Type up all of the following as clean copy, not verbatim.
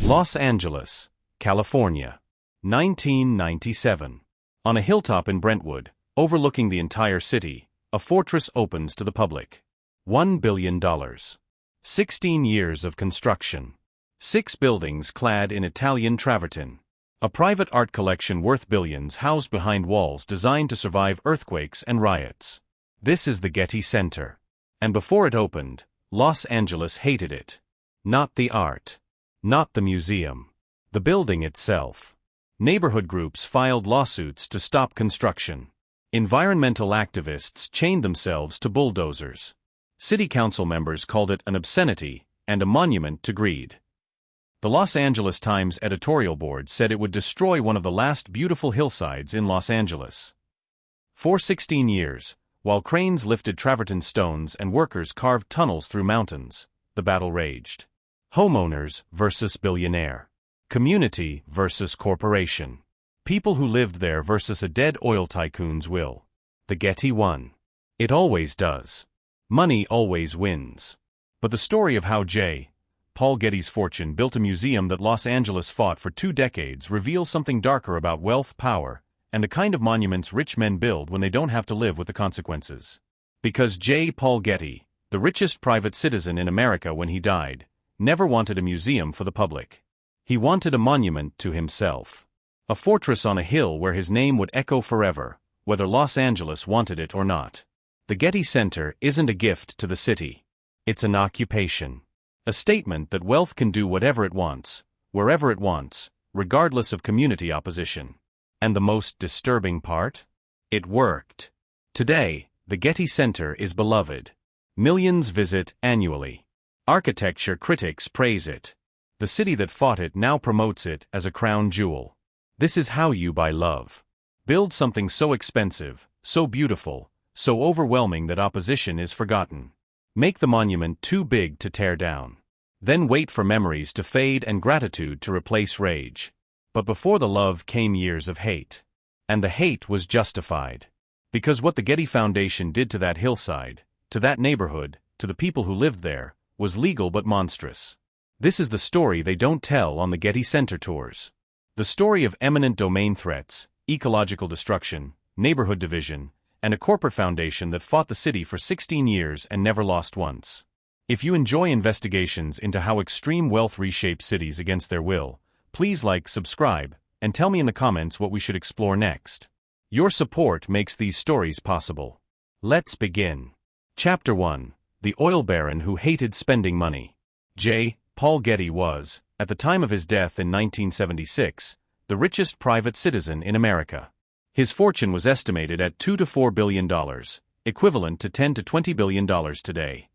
Los Angeles, California. 1997. On a hilltop in Brentwood, overlooking the entire city, a fortress opens to the public. $1 billion. 16 years of construction. 6 buildings clad in Italian travertine. A private art collection worth billions housed behind walls designed to survive earthquakes and riots. This is the Getty Center. And before it opened, Los Angeles hated it. Not the art. Not the museum. The building itself. Neighborhood groups filed lawsuits to stop construction. Environmental activists chained themselves to bulldozers. City council members called it an obscenity and a monument to greed. The Los Angeles Times editorial board said it would destroy one of the last beautiful hillsides in Los Angeles. For 16 years, while cranes lifted travertine stones and workers carved tunnels through mountains, the battle raged. Homeowners versus billionaire. Community versus corporation. People who lived there versus a dead oil tycoon's will. The Getty won. It always does. Money always wins. But the story of how J. Paul Getty's fortune built a museum that Los Angeles fought for 2 decades reveals something darker about wealth, power, and the kind of monuments rich men build when they don't have to live with the consequences. Because J. Paul Getty, the richest private citizen in America when he died, never wanted a museum for the public. He wanted a monument to himself. A fortress on a hill where his name would echo forever, whether Los Angeles wanted it or not. The Getty Center isn't a gift to the city. It's an occupation. A statement that wealth can do whatever it wants, wherever it wants, regardless of community opposition. And the most disturbing part? It worked. Today, the Getty Center is beloved. Millions visit annually. Architecture critics praise it. The city that fought it now promotes it as a crown jewel. This is how you buy love. Build something so expensive, so beautiful, so overwhelming that opposition is forgotten. Make the monument too big to tear down. Then wait for memories to fade and gratitude to replace rage. But before the love came years of hate. And the hate was justified. Because what the Getty Foundation did to that hillside, to that neighborhood, to the people who lived there, was legal but monstrous. This is the story they don't tell on the Getty Center tours. The story of eminent domain threats, ecological destruction, neighborhood division, and a corporate foundation that fought the city for 16 years and never lost once. If you enjoy investigations into how extreme wealth reshapes cities against their will, please like, subscribe, and tell me in the comments what we should explore next. Your support makes these stories possible. Let's begin. Chapter 1. The Oil Baron Who Hated Spending Money. J. Paul Getty was, at the time of his death in 1976, the richest private citizen in America. His fortune was estimated at $2 to $4 billion, equivalent to $10 to $20 billion today.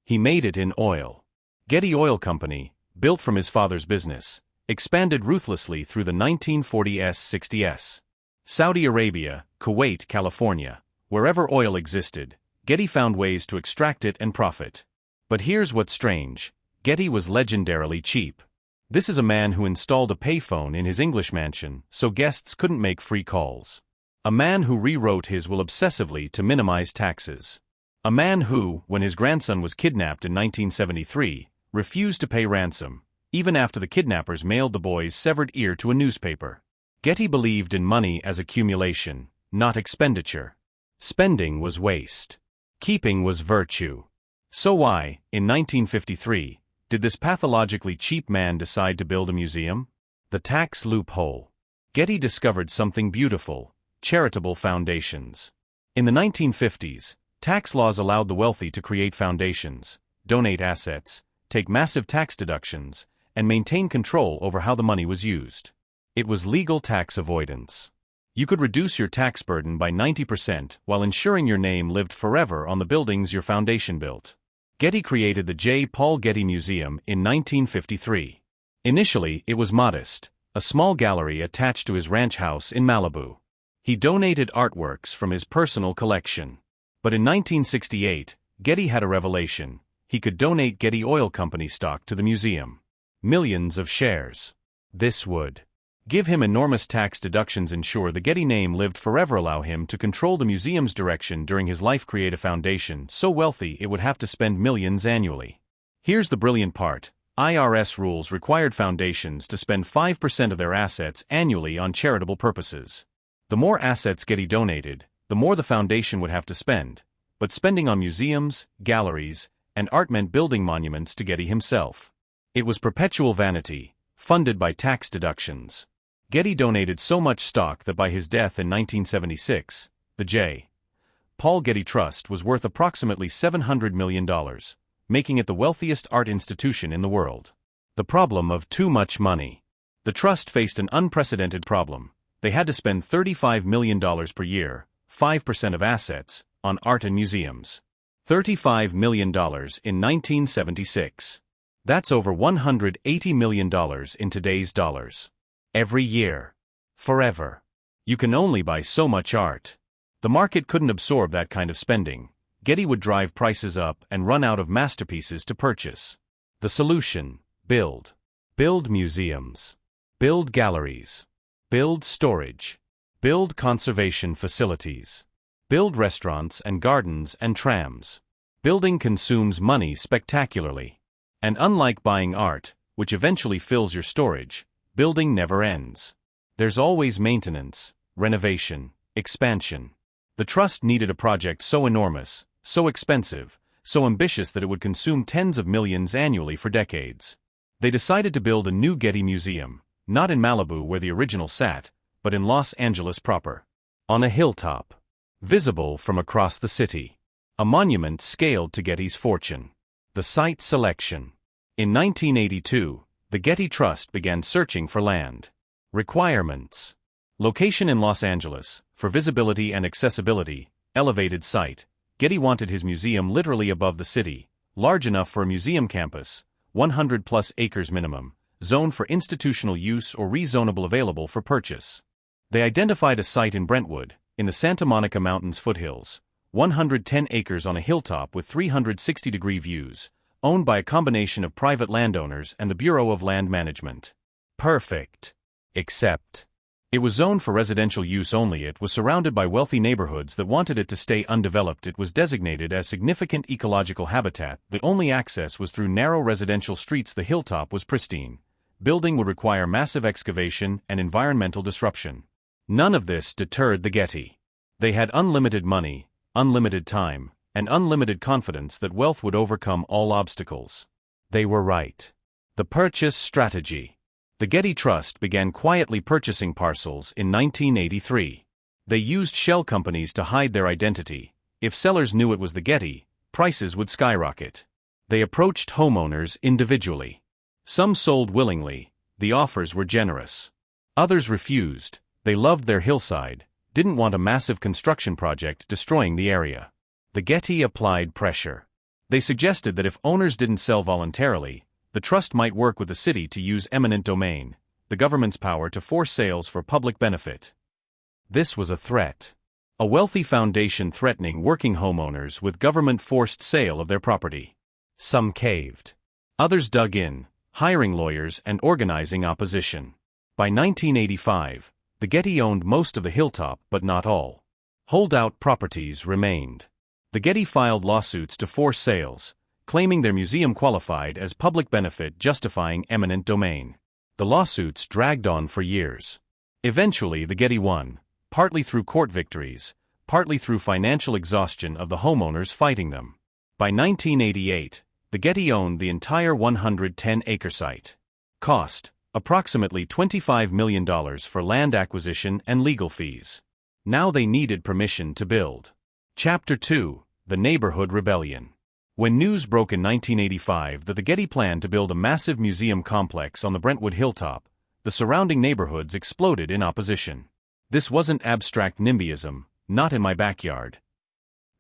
He made it in oil. Getty Oil Company, built from his father's business, expanded ruthlessly through the 1940s-60s. Saudi Arabia, Kuwait, California, wherever oil existed, Getty found ways to extract it and profit. But here's what's strange. Getty was legendarily cheap. This is a man who installed a payphone in his English mansion so guests couldn't make free calls. A man who rewrote his will obsessively to minimize taxes. A man who, when his grandson was kidnapped in 1973, refused to pay ransom, even after the kidnappers mailed the boy's severed ear to a newspaper. Getty believed in money as accumulation, not expenditure. Spending was waste. Keeping was virtue. So why, in 1953, did this pathologically cheap man decide to build a museum? The tax loophole. Getty discovered something beautiful: charitable foundations. In the 1950s, tax laws allowed the wealthy to create foundations, donate assets, take massive tax deductions, and maintain control over how the money was used. It was legal tax avoidance. You could reduce your tax burden by 90% while ensuring your name lived forever on the buildings your foundation built. Getty created the J. Paul Getty Museum in 1953. Initially, it was modest, a small gallery attached to his ranch house in Malibu. He donated artworks from his personal collection. But in 1968, Getty had a revelation. He could donate Getty Oil Company stock to the museum. Millions of shares. This would give him enormous tax deductions, ensure the Getty name lived forever, allow him to control the museum's direction during his life, create a foundation so wealthy it would have to spend millions annually. Here's the brilliant part: IRS rules required foundations to spend 5% of their assets annually on charitable purposes. The more assets Getty donated, the more the foundation would have to spend, but spending on museums, galleries, and art meant building monuments to Getty himself. It was perpetual vanity, funded by tax deductions. Getty donated so much stock that by his death in 1976, the J. Paul Getty Trust was worth approximately $700 million, making it the wealthiest art institution in the world. The problem of too much money. The trust faced an unprecedented problem. They had to spend $35 million per year, 5% of assets, on art and museums. $35 million in 1976. That's over $180 million in today's dollars. Every year. Forever. You can only buy so much art. The market couldn't absorb that kind of spending. Getty would drive prices up and run out of masterpieces to purchase. The solution: build. Build museums. Build galleries. Build storage. Build conservation facilities. Build restaurants and gardens and trams. Building consumes money spectacularly. And unlike buying art, which eventually fills your storage, building never ends. There's always maintenance, renovation, expansion. The trust needed a project so enormous, so expensive, so ambitious that it would consume tens of millions annually for decades. They decided to build a new Getty Museum, not in Malibu where the original sat, but in Los Angeles proper. On a hilltop. Visible from across the city. A monument scaled to Getty's fortune. The site selection. In 1982, the Getty Trust began searching for land. Requirements. Location in Los Angeles, for visibility and accessibility, elevated site. Getty wanted his museum literally above the city, large enough for a museum campus, 100+ acres minimum, zoned for institutional use or rezonable available for purchase. They identified a site in Brentwood, in the Santa Monica Mountains foothills, 110 acres on a hilltop with 360-degree views, owned by a combination of private landowners and the Bureau of Land Management. Perfect. Except, it was zoned for residential use only. It was surrounded by wealthy neighborhoods that wanted it to stay undeveloped. It was designated as significant ecological habitat. The only access was through narrow residential streets. The hilltop was pristine. Building would require massive excavation and environmental disruption. None of this deterred the Getty. They had unlimited money, unlimited time, and unlimited confidence that wealth would overcome all obstacles. They were right. The purchase strategy. The Getty Trust began quietly purchasing parcels in 1983. They used shell companies to hide their identity. If sellers knew it was the Getty, prices would skyrocket. They approached homeowners individually. Some sold willingly. The offers were generous. Others refused. They loved their hillside, didn't want a massive construction project destroying the area. The Getty applied pressure. They suggested that if owners didn't sell voluntarily, the trust might work with the city to use eminent domain, the government's power to force sales for public benefit. This was a threat. A wealthy foundation threatening working homeowners with government-forced sale of their property. Some caved. Others dug in, hiring lawyers and organizing opposition. By 1985, the Getty owned most of the hilltop but not all. Holdout properties remained. The Getty filed lawsuits to force sales, claiming their museum qualified as public benefit, justifying eminent domain. The lawsuits dragged on for years. Eventually the Getty won, partly through court victories, partly through financial exhaustion of the homeowners fighting them. By 1988, the Getty owned the entire 110-acre site. Cost: approximately $25 million for land acquisition and legal fees. Now they needed permission to build. Chapter 2: The Neighborhood Rebellion. When news broke in 1985 that the Getty planned to build a massive museum complex on the Brentwood hilltop, the surrounding neighborhoods exploded in opposition. This wasn't abstract NIMBYism, not in my backyard.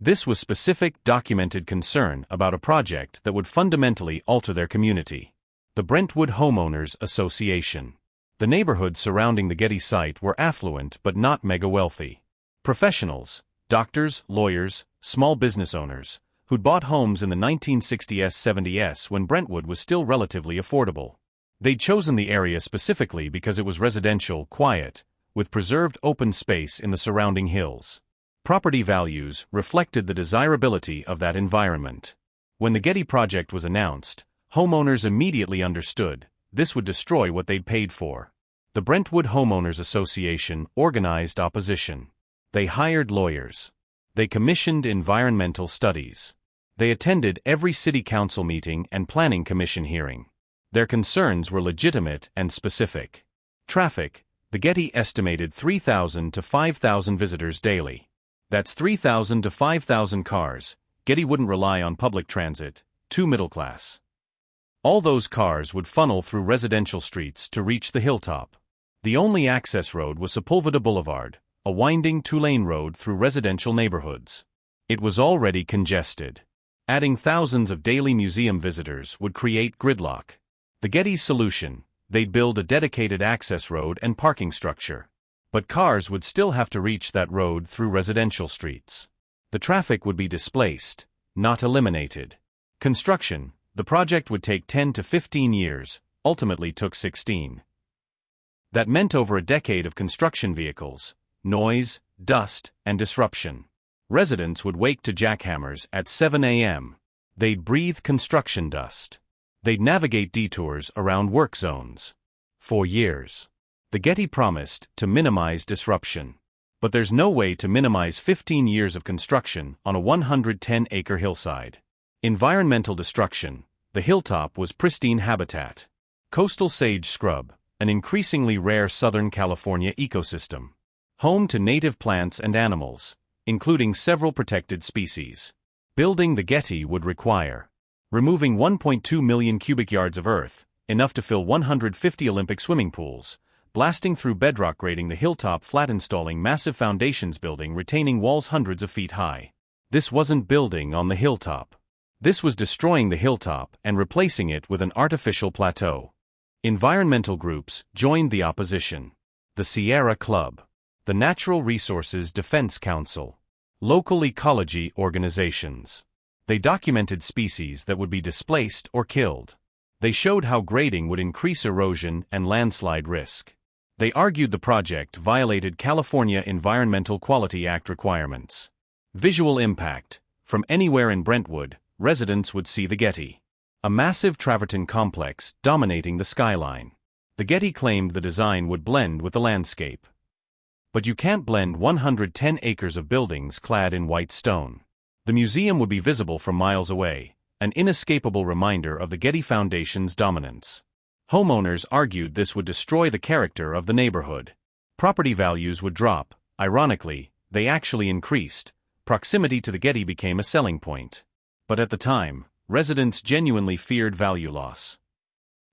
This was specific, documented concern about a project that would fundamentally alter their community. The Brentwood Homeowners Association. The neighborhoods surrounding the Getty site were affluent but not mega-wealthy. Professionals, doctors, lawyers, small business owners, who'd bought homes in the 1960s-70s when Brentwood was still relatively affordable. They'd chosen the area specifically because it was residential, quiet, with preserved open space in the surrounding hills. Property values reflected the desirability of that environment. When the Getty project was announced, Homeowners immediately understood this would destroy what they'd paid for. The Brentwood Homeowners Association organized opposition. They hired lawyers. They commissioned environmental studies. They attended every city council meeting and planning commission hearing. Their concerns were legitimate and specific. Traffic: the Getty estimated 3,000 to 5,000 visitors daily. That's 3,000 to 5,000 cars. Getty wouldn't rely on public transit, too middle class. All those cars would funnel through residential streets to reach the hilltop. The only access road was Sepulveda Boulevard, a winding two-lane road through residential neighborhoods. It was already congested. Adding thousands of daily museum visitors would create gridlock. The Getty's solution: they'd build a dedicated access road and parking structure. But cars would still have to reach that road through residential streets. The traffic would be displaced, not eliminated. Construction: the project would take 10 to 15 years, ultimately took 16. That meant over a decade of construction vehicles, noise, dust, and disruption. Residents would wake to jackhammers at 7 a.m. They'd breathe construction dust. They'd navigate detours around work zones. For years, the Getty promised to minimize disruption. But there's no way to minimize 15 years of construction on a 110-acre hillside. Environmental destruction: the hilltop was pristine habitat. Coastal sage scrub, an increasingly rare Southern California ecosystem. Home to native plants and animals, including several protected species. Building the Getty would require removing 1.2 million cubic yards of earth, enough to fill 150 Olympic swimming pools, blasting through bedrock, grading the hilltop flat, installing massive foundations, building retaining walls hundreds of feet high. This wasn't building on the hilltop. This was destroying the hilltop and replacing it with an artificial plateau. Environmental groups joined the opposition. The Sierra Club, the Natural Resources Defense Council, local ecology organizations. They documented species that would be displaced or killed. They showed how grading would increase erosion and landslide risk. They argued the project violated California Environmental Quality Act requirements. Visual impact: from anywhere in Brentwood, residents would see the Getty, a massive travertine complex dominating the skyline. The Getty claimed the design would blend with the landscape. But you can't blend 110 acres of buildings clad in white stone. The museum would be visible from miles away, an inescapable reminder of the Getty Foundation's dominance. Homeowners argued this would destroy the character of the neighborhood. Property values would drop. Ironically, they actually increased. Proximity to the Getty became a selling point. But at the time, residents genuinely feared value loss.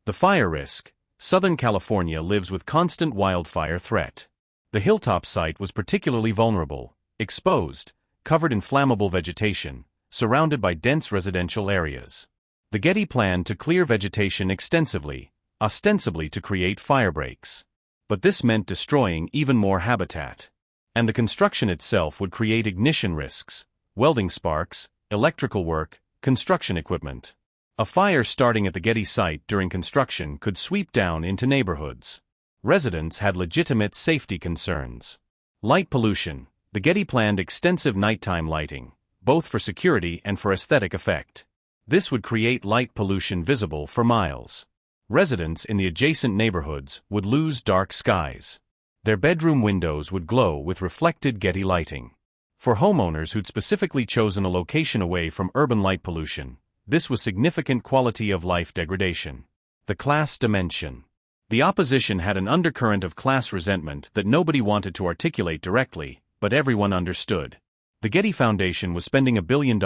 The fire risk: Southern California lives with constant wildfire threat. The hilltop site was particularly vulnerable, exposed, covered in flammable vegetation, surrounded by dense residential areas. The Getty planned to clear vegetation extensively, ostensibly to create firebreaks. But this meant destroying even more habitat. And the construction itself would create ignition risks: welding sparks, electrical work, construction equipment. A fire starting at the Getty site during construction could sweep down into neighborhoods. Residents had legitimate safety concerns. Light pollution: the Getty planned extensive nighttime lighting, both for security and for aesthetic effect. This would create light pollution visible for miles. Residents in the adjacent neighborhoods would lose dark skies. Their bedroom windows would glow with reflected Getty lighting. For homeowners who'd specifically chosen a location away from urban light pollution, this was significant quality of life degradation. The class dimension: the opposition had an undercurrent of class resentment that nobody wanted to articulate directly, but everyone understood. The Getty Foundation was spending $1 billion,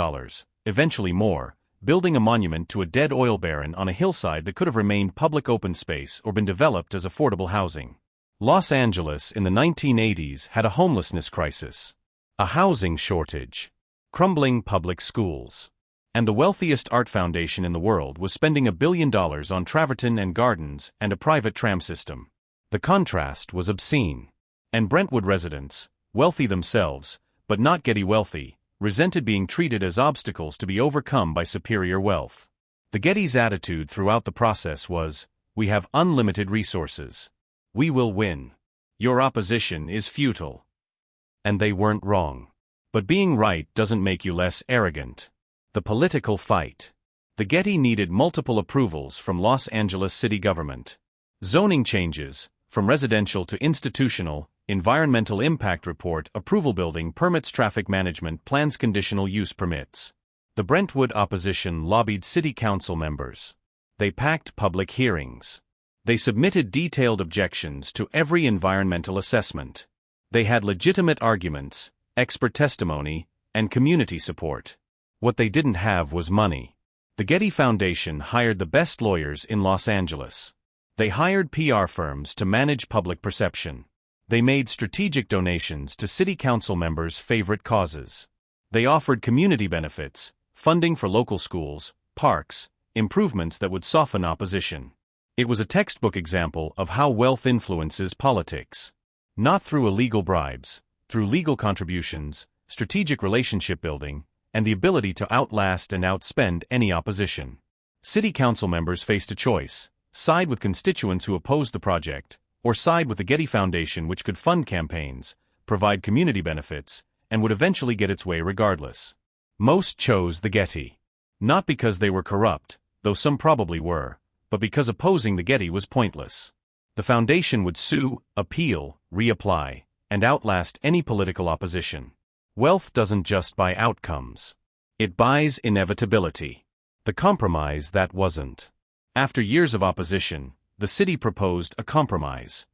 eventually more, building a monument to a dead oil baron on a hillside that could have remained public open space or been developed as affordable housing. Los Angeles in the 1980s had a homelessness crisis, a housing shortage, crumbling public schools. And the wealthiest art foundation in the world was spending $1 billion on travertine and gardens and a private tram system. The contrast was obscene. And Brentwood residents, wealthy themselves, but not Getty wealthy, resented being treated as obstacles to be overcome by superior wealth. The Getty's attitude throughout the process was, "We have unlimited resources. We will win. Your opposition is futile." And they weren't wrong. But being right doesn't make you less arrogant. The political fight. The Getty needed multiple approvals from Los Angeles city government. Zoning changes, from residential to institutional, environmental impact report approval, building permits, traffic management plans, conditional use permits. The Brentwood opposition lobbied city council members. They packed public hearings. They submitted detailed objections to every environmental assessment. They had legitimate arguments, expert testimony, and community support. What they didn't have was money. The Getty Foundation hired the best lawyers in Los Angeles. They hired PR firms to manage public perception. They made strategic donations to city council members' favorite causes. They offered community benefits, funding for local schools, parks, improvements that would soften opposition. It was a textbook example of how wealth influences politics. Not through illegal bribes, through legal contributions, strategic relationship building, and the ability to outlast and outspend any opposition. City council members faced a choice: side with constituents who opposed the project, or side with the Getty Foundation, which could fund campaigns, provide community benefits, and would eventually get its way regardless. Most chose the Getty. Not because they were corrupt, though some probably were, but because opposing the Getty was pointless. The foundation would sue, appeal, reapply, and outlast any political opposition. Wealth doesn't just buy outcomes. It buys inevitability. The compromise that wasn't. After years of opposition, the city proposed a compromise.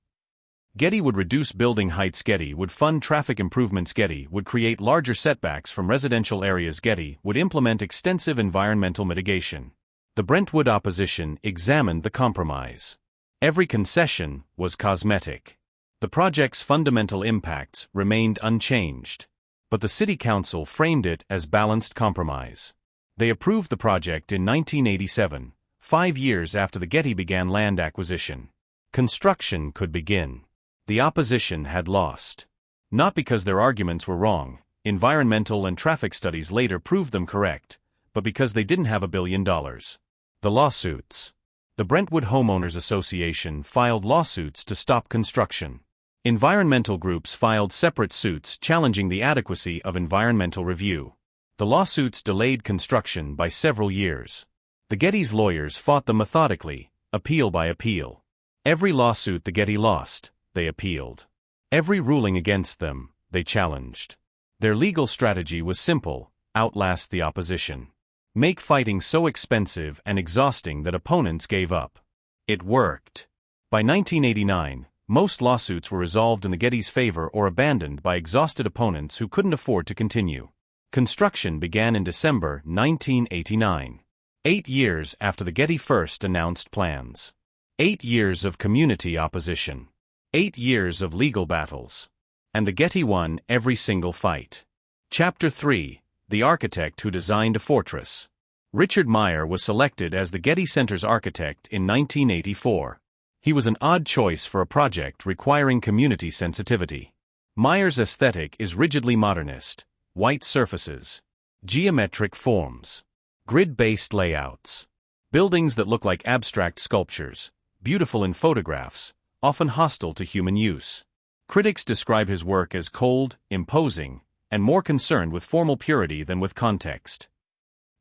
Getty would reduce building heights. Getty would fund traffic improvements. Getty would create larger setbacks from residential areas. Getty would implement extensive environmental mitigation. The Brentwood opposition examined the compromise. Every concession was cosmetic. The project's fundamental impacts remained unchanged. But the city council framed it as balanced compromise. They approved the project in 1987, 5 years after the Getty began land acquisition. Construction could begin. The opposition had lost. Not because their arguments were wrong, environmental and traffic studies later proved them correct, but because they didn't have $1 billion. The lawsuits. The Brentwood Homeowners Association filed lawsuits to stop construction. Environmental groups filed separate suits challenging the adequacy of environmental review. The lawsuits delayed construction by several years. The Getty's lawyers fought them methodically, appeal by appeal. Every lawsuit the Getty lost, they appealed. Every ruling against them, they challenged. Their legal strategy was simple: outlast the opposition. Make fighting so expensive and exhausting that opponents gave up. It worked. By 1989, most lawsuits were resolved in the Getty's favor or abandoned by exhausted opponents who couldn't afford to continue. Construction began in December 1989. 8 years after the Getty first announced plans. 8 years of community opposition. 8 years of legal battles. And the Getty won every single fight. Chapter 3: The Architect Who Designed a Fortress. Richard Meyer was selected as the Getty Center's architect in 1984. He was an odd choice for a project requiring community sensitivity. Meyer's aesthetic is rigidly modernist: white surfaces, geometric forms, grid-based layouts, buildings that look like abstract sculptures, beautiful in photographs, often hostile to human use. Critics describe his work as cold, imposing, and more concerned with formal purity than with context.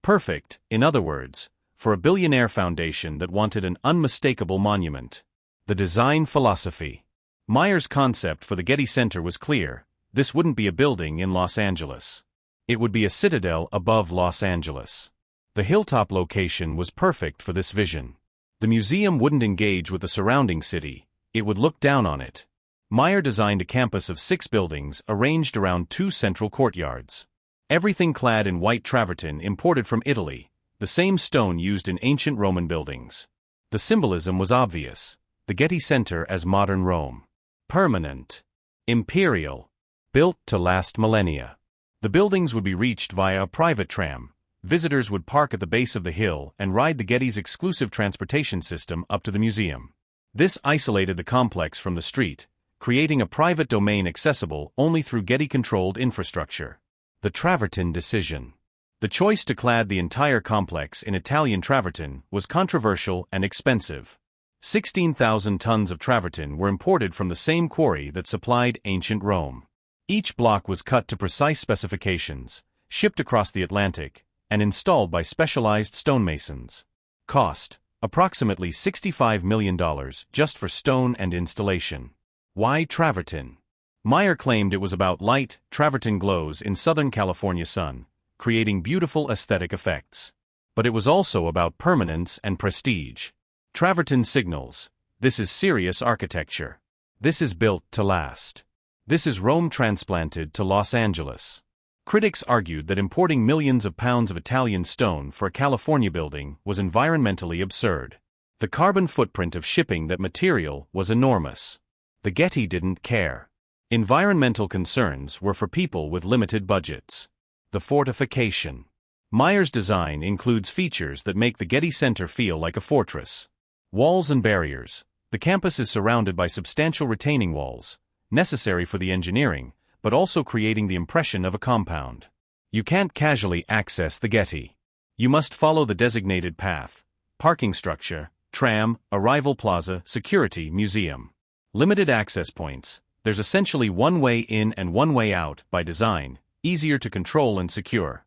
Perfect, in other words, for a billionaire foundation that wanted an unmistakable monument. The design philosophy. Meyer's concept for the Getty Center was clear: this wouldn't be a building in Los Angeles. It would be a citadel above Los Angeles. The hilltop location was perfect for this vision. The museum wouldn't engage with the surrounding city, it would look down on it. Meyer designed a campus of 6 buildings arranged around 2 central courtyards. Everything clad in white travertine imported from Italy, the same stone used in ancient Roman buildings. The symbolism was obvious: the Getty Center as modern Rome. Permanent. Imperial. Built to last millennia. The buildings would be reached via a private tram. Visitors would park at the base of the hill and ride the Getty's exclusive transportation system up to the museum. This isolated the complex from the street, creating a private domain accessible only through Getty-controlled infrastructure. The travertine decision. The choice to clad the entire complex in Italian travertine was controversial and expensive. 16,000 tons of travertine were imported from the same quarry that supplied ancient Rome. Each block was cut to precise specifications, shipped across the Atlantic, and installed by specialized stonemasons. Cost: approximately $65 million just for stone and installation. Why travertine? Meyer claimed it was about light. Travertine glows in Southern California sun, creating beautiful aesthetic effects. But it was also about permanence and prestige. Travertine signals: this is serious architecture. This is built to last. This is Rome transplanted to Los Angeles. Critics argued that importing millions of pounds of Italian stone for a California building was environmentally absurd. The carbon footprint of shipping that material was enormous. The Getty didn't care. Environmental concerns were for people with limited budgets. The fortification. Meyer's design includes features that make the Getty Center feel like a fortress. Walls and barriers. The campus is surrounded by substantial retaining walls, necessary for the engineering, but also creating the impression of a compound. You can't casually access the Getty. You must follow the designated path: parking structure, tram, arrival plaza, security, museum. Limited access points. There's essentially one way in and one way out. By design, easier to control and secure.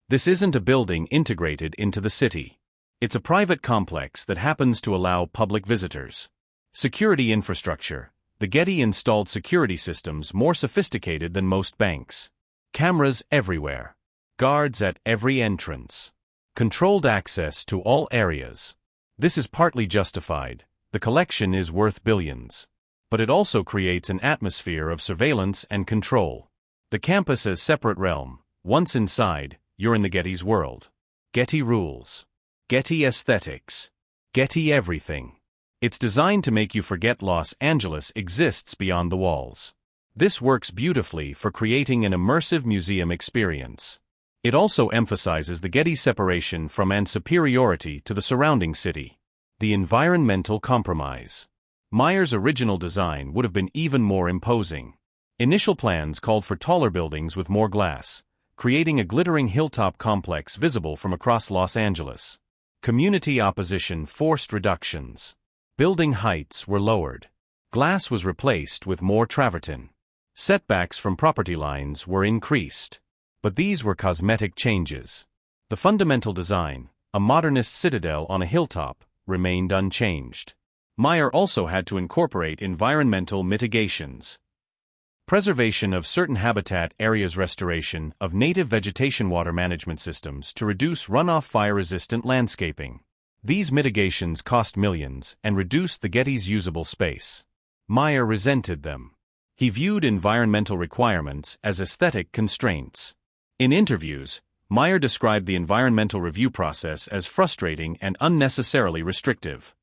This isn't a building integrated into the city. It's a private complex that happens to allow public visitors. Security infrastructure. The Getty installed security systems more sophisticated than most banks. Cameras everywhere. Guards at every entrance. Controlled access to all areas. This is partly justified. The collection is worth billions. But it also creates an atmosphere of surveillance and control. The campus as separate realm. Once inside, you're in the Getty's world. Getty rules. Getty aesthetics. Getty everything. It's designed to make you forget Los Angeles exists beyond the walls. This works beautifully for creating an immersive museum experience. It also emphasizes the Getty's separation from and superiority to the surrounding city. The environmental compromise. Meyer's original design would have been even more imposing. Initial plans called for taller buildings with more glass, creating a glittering hilltop complex visible from across Los Angeles. Community opposition forced reductions. Building heights were lowered. Glass was replaced with more travertine. Setbacks from property lines were increased. But these were cosmetic changes. The fundamental design, a modernist citadel on a hilltop, remained unchanged. Meyer also had to incorporate environmental mitigations. Preservation of certain habitat areas, restoration of native vegetation, water management systems to reduce runoff, fire-resistant landscaping. These mitigations cost millions and reduced the Getty's usable space. Meyer resented them. He viewed environmental requirements as aesthetic constraints. In interviews, Meyer described the environmental review process as frustrating and unnecessarily restrictive.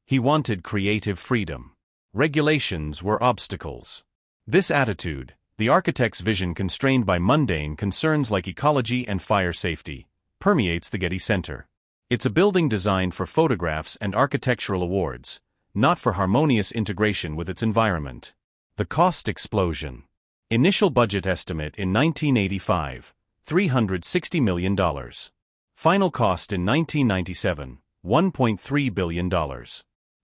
He wanted creative freedom. Regulations were obstacles. This attitude, the architect's vision constrained by mundane concerns like ecology and fire safety, permeates the Getty Center. It's a building designed for photographs and architectural awards, not for harmonious integration with its environment. The cost explosion. Initial budget estimate in 1985, $360 million. Final cost in 1997, $1.3 billion.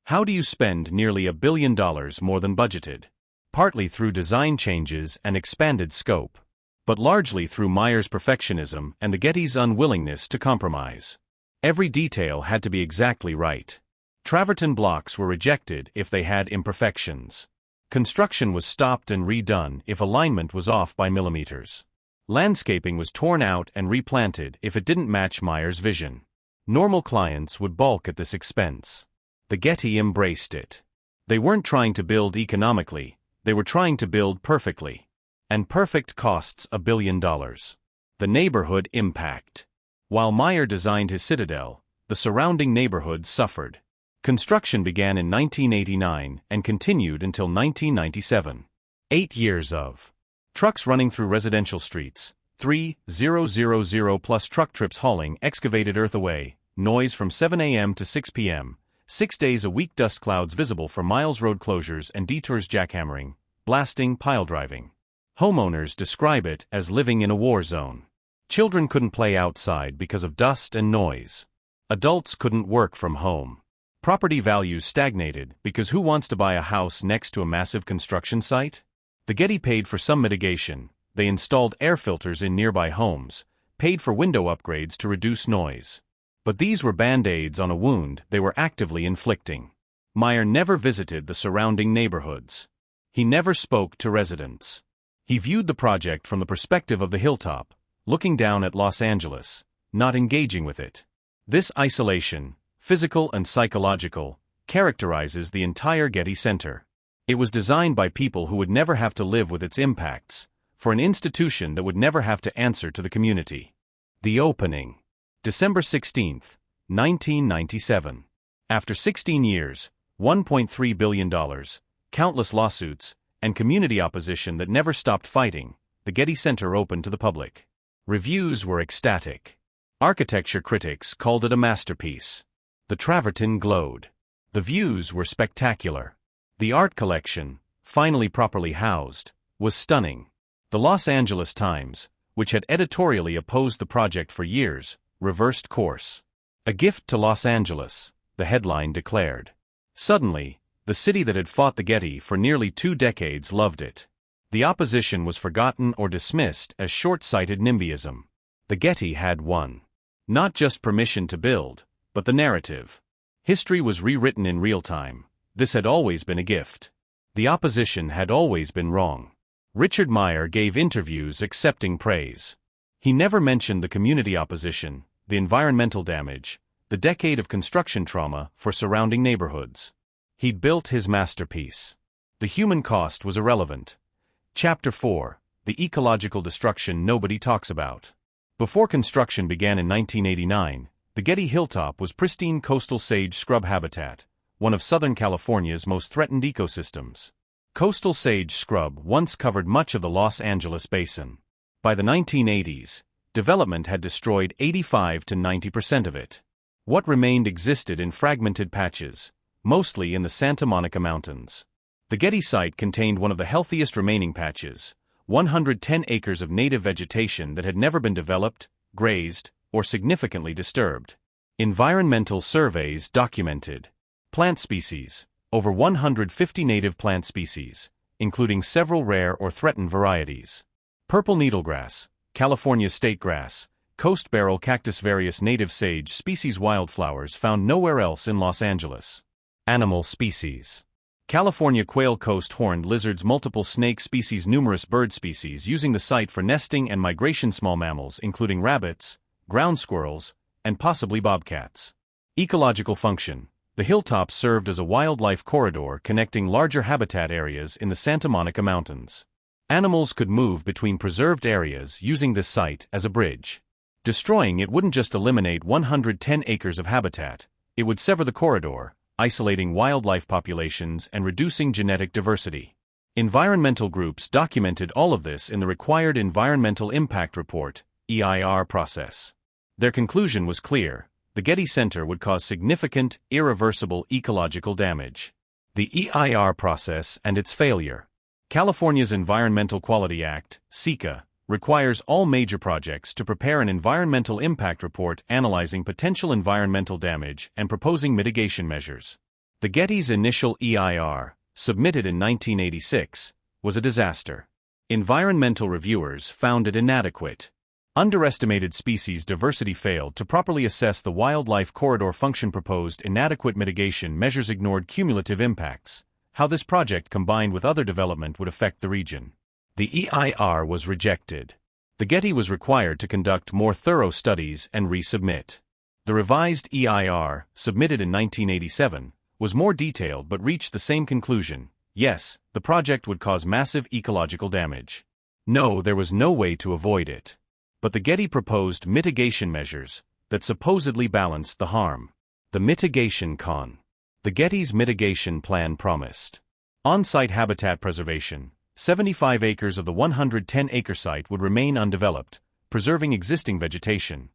How do you spend nearly $1 billion more than budgeted? Partly through design changes and expanded scope, but largely through Meyer's perfectionism and the Getty's unwillingness to compromise. Every detail had to be exactly right. Travertine blocks were rejected if they had imperfections. Construction was stopped and redone if alignment was off by millimeters. Landscaping was torn out and replanted if it didn't match Meyer's vision. Normal clients would balk at this expense. The Getty embraced it. They weren't trying to build economically, they were trying to build perfectly. And perfect costs $1 billion. The neighborhood impact. While Meyer designed his citadel, the surrounding neighborhoods suffered. Construction began in 1989 and continued until 1997. 8 years of trucks running through residential streets, 3,000 plus truck trips hauling excavated earth away, noise from 7 a.m. to 6 p.m., 6 days a week, dust clouds visible for miles, road closures and detours, jackhammering, blasting, pile driving. Homeowners describe it as living in a war zone. Children couldn't play outside because of dust and noise. Adults couldn't work from home. Property values stagnated because who wants to buy a house next to a massive construction site? The Getty paid for some mitigation. They installed air filters in nearby homes, paid for window upgrades to reduce noise. But these were band-aids on a wound they were actively inflicting. Meyer never visited the surrounding neighborhoods. He never spoke to residents. He viewed the project from the perspective of the hilltop, looking down at Los Angeles, not engaging with it. This isolation, physical and psychological, characterizes the entire Getty Center. It was designed by people who would never have to live with its impacts, for an institution that would never have to answer to the community. The opening. December 16, 1997. After 16 years, $1.3 billion, countless lawsuits, and community opposition that never stopped fighting, the Getty Center opened to the public. Reviews were ecstatic. Architecture critics called it a masterpiece. The travertine glowed. The views were spectacular. The art collection, finally properly housed, was stunning. The Los Angeles Times, which had editorially opposed the project for years, reversed course. A gift to Los Angeles, the headline declared. Suddenly, the city that had fought the Getty for nearly 2 decades loved it. The opposition was forgotten or dismissed as short-sighted NIMBYism. The Getty had won. Not just permission to build, but the narrative. History was rewritten in real time. This had always been a gift. The opposition had always been wrong. Richard Meyer gave interviews accepting praise. He never mentioned the community opposition, the environmental damage, the decade of construction trauma for surrounding neighborhoods. He'd built his masterpiece. The human cost was irrelevant. Chapter 4, the ecological destruction nobody talks about. Before construction began in 1989, the Getty Hilltop was pristine coastal sage scrub habitat, one of Southern California's most threatened ecosystems. Coastal sage scrub once covered much of the Los Angeles basin. By the 1980s, development had destroyed 85 to 90% of it. What remained existed in fragmented patches, mostly in the Santa Monica Mountains. The Getty site contained one of the healthiest remaining patches, 110 acres of native vegetation that had never been developed, grazed, or significantly disturbed. Environmental surveys documented plant species, over 150 native plant species, including several rare or threatened varieties. Purple needlegrass, California state grass, coast beryl cactus, various native sage species, wildflowers found nowhere else in Los Angeles. Animal species. California quail, coast horned lizards, multiple snake species, numerous bird species using the site for nesting and migration, small mammals including rabbits, ground squirrels, and possibly bobcats. Ecological function. The hilltop served as a wildlife corridor connecting larger habitat areas in the Santa Monica Mountains. Animals could move between preserved areas using this site as a bridge. Destroying it wouldn't just eliminate 110 acres of habitat, it would sever the corridor, isolating wildlife populations and reducing genetic diversity. Environmental groups documented all of this in the required Environmental Impact Report, EIR process. Their conclusion was clear: the Getty Center would cause significant, irreversible ecological damage. The EIR process and its failure. California's Environmental Quality Act, SEQA, requires all major projects to prepare an environmental impact report analyzing potential environmental damage and proposing mitigation measures. The Getty's initial EIR, submitted in 1986, was a disaster. Environmental reviewers found it inadequate. Underestimated species diversity, failed to properly assess the wildlife corridor function, proposed inadequate mitigation measures, ignored cumulative impacts, how this project combined with other development would affect the region. The EIR was rejected. The Getty was required to conduct more thorough studies and resubmit. The revised EIR, submitted in 1987, was more detailed but reached the same conclusion: yes, the project would cause massive ecological damage. No, there was no way to avoid it. But the Getty proposed mitigation measures that supposedly balanced the harm. The mitigation con. The Getty's mitigation plan promised on-site habitat preservation. 75 acres of the 110-acre site would remain undeveloped, preserving existing vegetation.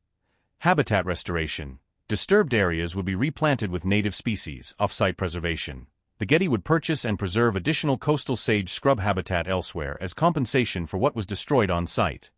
Habitat restoration. Disturbed areas would be replanted with native species. Off-site preservation. The Getty would purchase and preserve additional coastal sage scrub habitat elsewhere as compensation for what was destroyed on-site.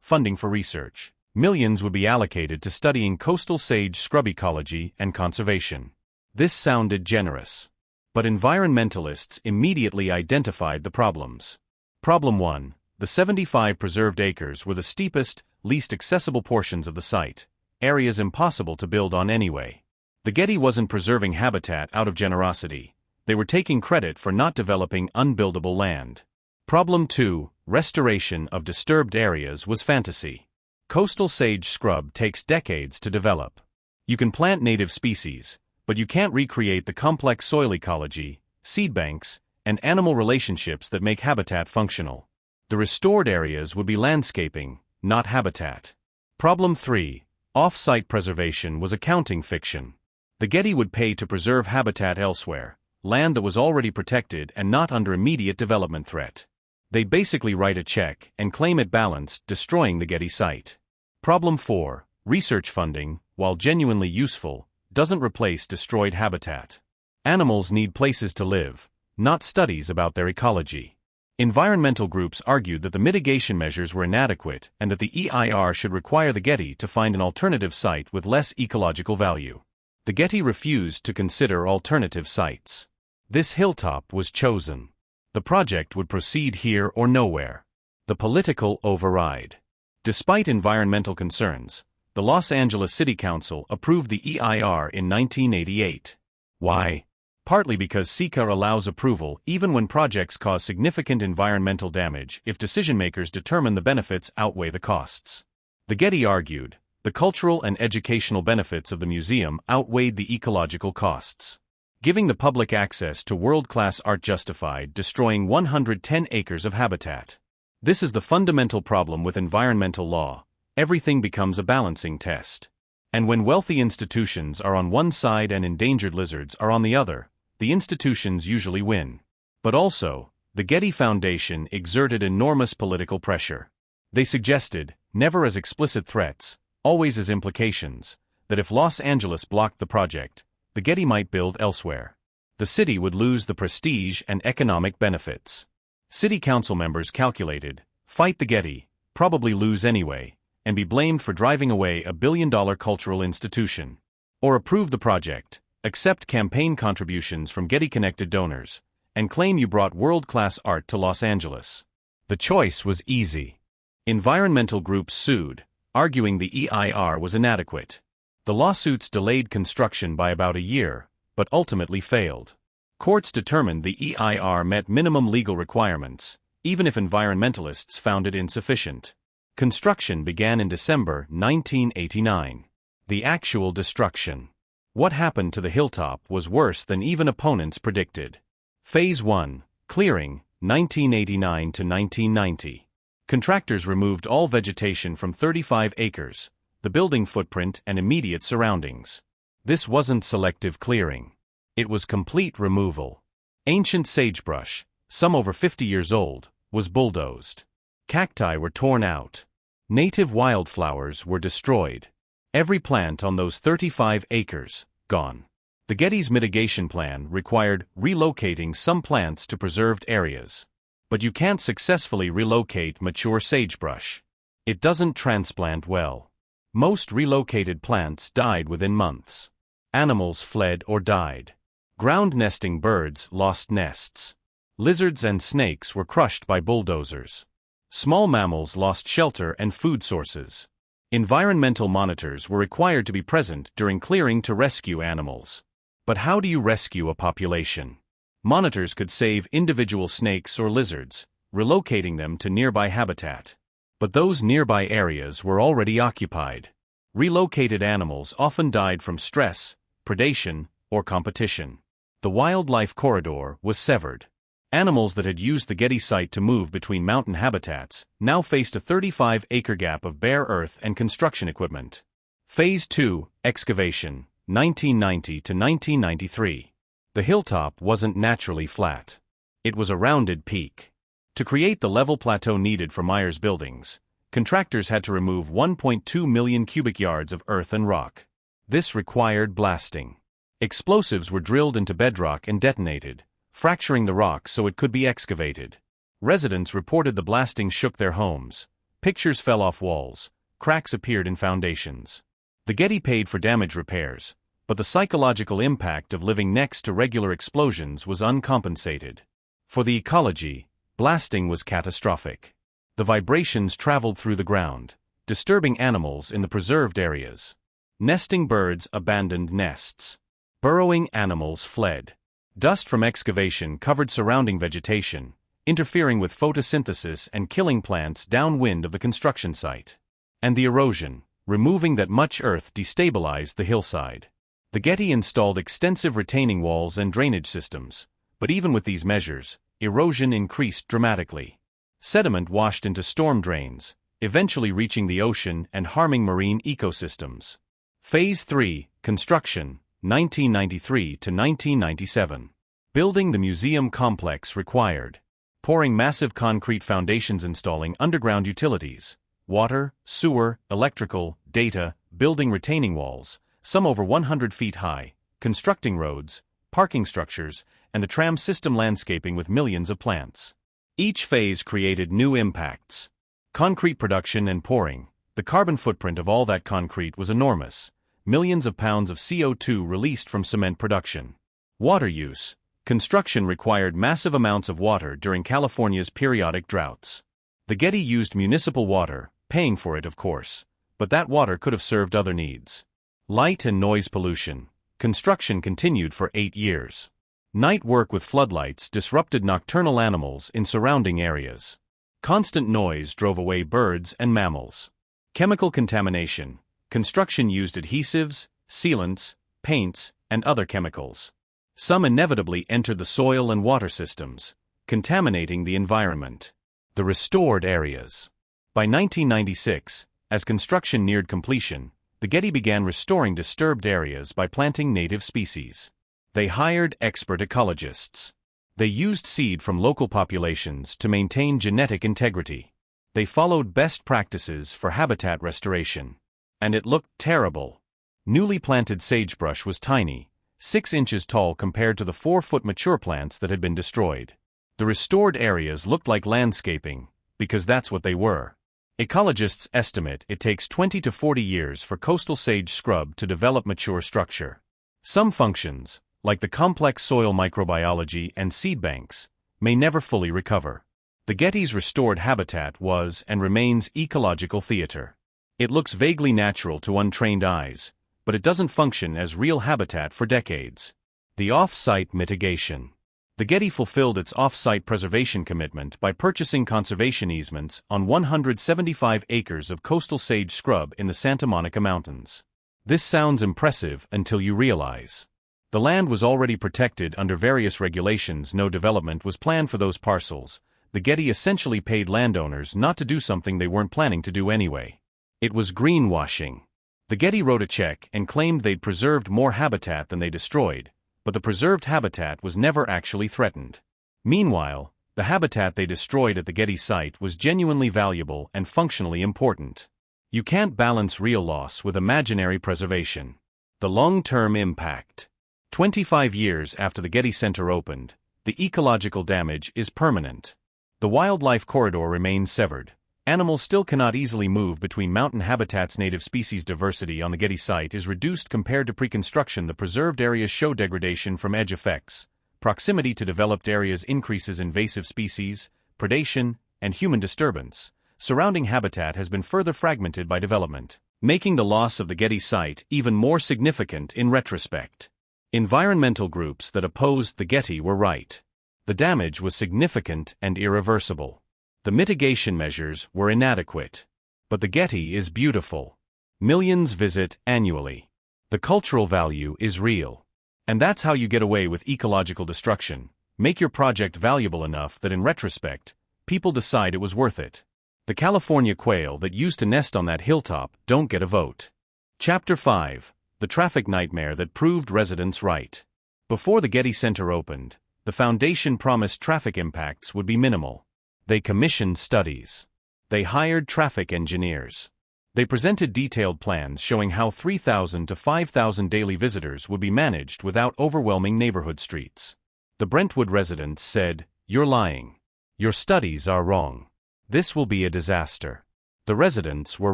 Funding for research. Millions would be allocated to studying coastal sage scrub ecology and conservation. This sounded generous. But environmentalists immediately identified the problems. Problem 1. The 75 preserved acres were the steepest, least accessible portions of the site, areas impossible to build on anyway. The Getty wasn't preserving habitat out of generosity. They were taking credit for not developing unbuildable land. Problem 2. Restoration of disturbed areas was fantasy. Coastal sage scrub takes decades to develop. You can plant native species, but you can't recreate the complex soil ecology, seed banks, and animal relationships that make habitat functional. The restored areas would be landscaping, not habitat. Problem 3. Off-site preservation was accounting fiction. The Getty would pay to preserve habitat elsewhere, land that was already protected and not under immediate development threat. They'd basically write a check and claim it balanced, destroying the Getty site. Problem 4. Research funding, while genuinely useful, doesn't replace destroyed habitat. Animals need places to live, not studies about their ecology. Environmental groups argued that the mitigation measures were inadequate and that the EIR should require the Getty to find an alternative site with less ecological value. The Getty refused to consider alternative sites. This hilltop was chosen. The project would proceed here or nowhere. The political override. Despite environmental concerns, the Los Angeles City Council approved the EIR in 1988. Why? Partly because SECA allows approval even when projects cause significant environmental damage if decision-makers determine the benefits outweigh the costs. The Getty argued, the cultural and educational benefits of the museum outweighed the ecological costs. Giving the public access to world-class art justified destroying 110 acres of habitat. This is the fundamental problem with environmental law. Everything becomes a balancing test. And when wealthy institutions are on one side and endangered lizards are on the other, the institutions usually win. But also, the Getty Foundation exerted enormous political pressure. They suggested, never as explicit threats, always as implications, that if Los Angeles blocked the project, the Getty might build elsewhere. The city would lose the prestige and economic benefits. City council members calculated, fight the Getty, probably lose anyway, and be blamed for driving away a billion-dollar cultural institution. Or approve the project, accept campaign contributions from Getty-connected donors, and claim you brought world-class art to Los Angeles. The choice was easy. Environmental groups sued, arguing the EIR was inadequate. The lawsuits delayed construction by about a year, but ultimately failed. Courts determined the EIR met minimum legal requirements, even if environmentalists found it insufficient. Construction began in December 1989. The actual destruction. What happened to the hilltop was worse than even opponents predicted. Phase 1, Clearing, 1989 to 1990. Contractors removed all vegetation from 35 acres, the building footprint and immediate surroundings. This wasn't selective clearing. It was complete removal. Ancient sagebrush, some over 50 years old, was bulldozed. Cacti were torn out. Native wildflowers were destroyed. Every plant on those 35 acres, gone. The Getty's mitigation plan required relocating some plants to preserved areas. But you can't successfully relocate mature sagebrush. It doesn't transplant well. Most relocated plants died within months. Animals fled or died. Ground-nesting birds lost nests. Lizards and snakes were crushed by bulldozers. Small mammals lost shelter and food sources. Environmental monitors were required to be present during clearing to rescue animals. But how do you rescue a population? Monitors could save individual snakes or lizards, relocating them to nearby habitat. But those nearby areas were already occupied. Relocated animals often died from stress, predation, or competition. The wildlife corridor was severed. Animals that had used the Getty site to move between mountain habitats now faced a 35-acre gap of bare earth and construction equipment. Phase 2, Excavation, 1990 to 1993. The hilltop wasn't naturally flat. It was a rounded peak. To create the level plateau needed for Myers buildings, contractors had to remove 1.2 million cubic yards of earth and rock. This required blasting. Explosives were drilled into bedrock and detonated, fracturing the rock so it could be excavated. Residents reported the blasting shook their homes. Pictures fell off walls. Cracks appeared in foundations. The Getty paid for damage repairs, but the psychological impact of living next to regular explosions was uncompensated. For the ecology, blasting was catastrophic. The vibrations traveled through the ground, disturbing animals in the preserved areas. Nesting birds abandoned nests. Burrowing animals fled. Dust from excavation covered surrounding vegetation, interfering with photosynthesis and killing plants downwind of the construction site. And the erosion, removing that much earth, destabilized the hillside. The Getty installed extensive retaining walls and drainage systems, but even with these measures, erosion increased dramatically. Sediment washed into storm drains, eventually reaching the ocean and harming marine ecosystems. Phase 3, Construction, 1993 to 1997. Building the museum complex required. Pouring massive concrete foundations, installing underground utilities, water, sewer, electrical, data, building retaining walls, some over 100 feet high, constructing roads, parking structures, and the tram system, landscaping with millions of plants. Each phase created new impacts. Concrete production and pouring. The carbon footprint of all that concrete was enormous. Millions of pounds of CO2 released from cement production. Water use. Construction required massive amounts of water during California's periodic droughts. The Getty used municipal water, paying for it of course, but that water could have served other needs. Light and noise pollution. Construction continued for 8 years. Night work with floodlights disrupted nocturnal animals in surrounding areas. Constant noise drove away birds and mammals. Chemical contamination. Construction used adhesives, sealants, paints, and other chemicals. Some inevitably entered the soil and water systems, contaminating the environment. The restored areas. By 1996, as construction neared completion, the Getty began restoring disturbed areas by planting native species. They hired expert ecologists. They used seed from local populations to maintain genetic integrity. They followed best practices for habitat restoration. And it looked terrible. Newly planted sagebrush was tiny, 6 inches tall compared to the 4-foot mature plants that had been destroyed. The restored areas looked like landscaping, because that's what they were. Ecologists estimate it takes 20 to 40 years for coastal sage scrub to develop mature structure. Some functions, like the complex soil microbiology and seed banks, may never fully recover. The Getty's restored habitat was and remains ecological theater. It looks vaguely natural to untrained eyes, but it doesn't function as real habitat for decades. The off-site mitigation. The Getty fulfilled its off-site preservation commitment by purchasing conservation easements on 175 acres of coastal sage scrub in the Santa Monica Mountains. This sounds impressive until you realize. The land was already protected under various regulations. No development was planned for those parcels. The Getty essentially paid landowners not to do something they weren't planning to do anyway. It was greenwashing. The Getty wrote a check and claimed they'd preserved more habitat than they destroyed, but the preserved habitat was never actually threatened. Meanwhile, the habitat they destroyed at the Getty site was genuinely valuable and functionally important. You can't balance real loss with imaginary preservation. The long-term impact. 25 years after the Getty Center opened, the ecological damage is permanent. The wildlife corridor remains severed. Animals still cannot easily move between mountain habitats. Native species diversity on the Getty site is reduced compared to pre-construction. The preserved areas show degradation from edge effects. Proximity to developed areas increases invasive species, predation, and human disturbance. Surrounding habitat has been further fragmented by development, making the loss of the Getty site even more significant in retrospect. Environmental groups that opposed the Getty were right. The damage was significant and irreversible. The mitigation measures were inadequate. But the Getty is beautiful. Millions visit annually. The cultural value is real. And that's how you get away with ecological destruction. Make your project valuable enough that in retrospect, people decide it was worth it. The California quail that used to nest on that hilltop don't get a vote. Chapter 5. The traffic nightmare that proved residents right. Before the Getty Center opened, the foundation promised traffic impacts would be minimal. They commissioned studies. They hired traffic engineers. They presented detailed plans showing how 3,000 to 5,000 daily visitors would be managed without overwhelming neighborhood streets. The Brentwood residents said, "You're lying. Your studies are wrong. This will be a disaster." The residents were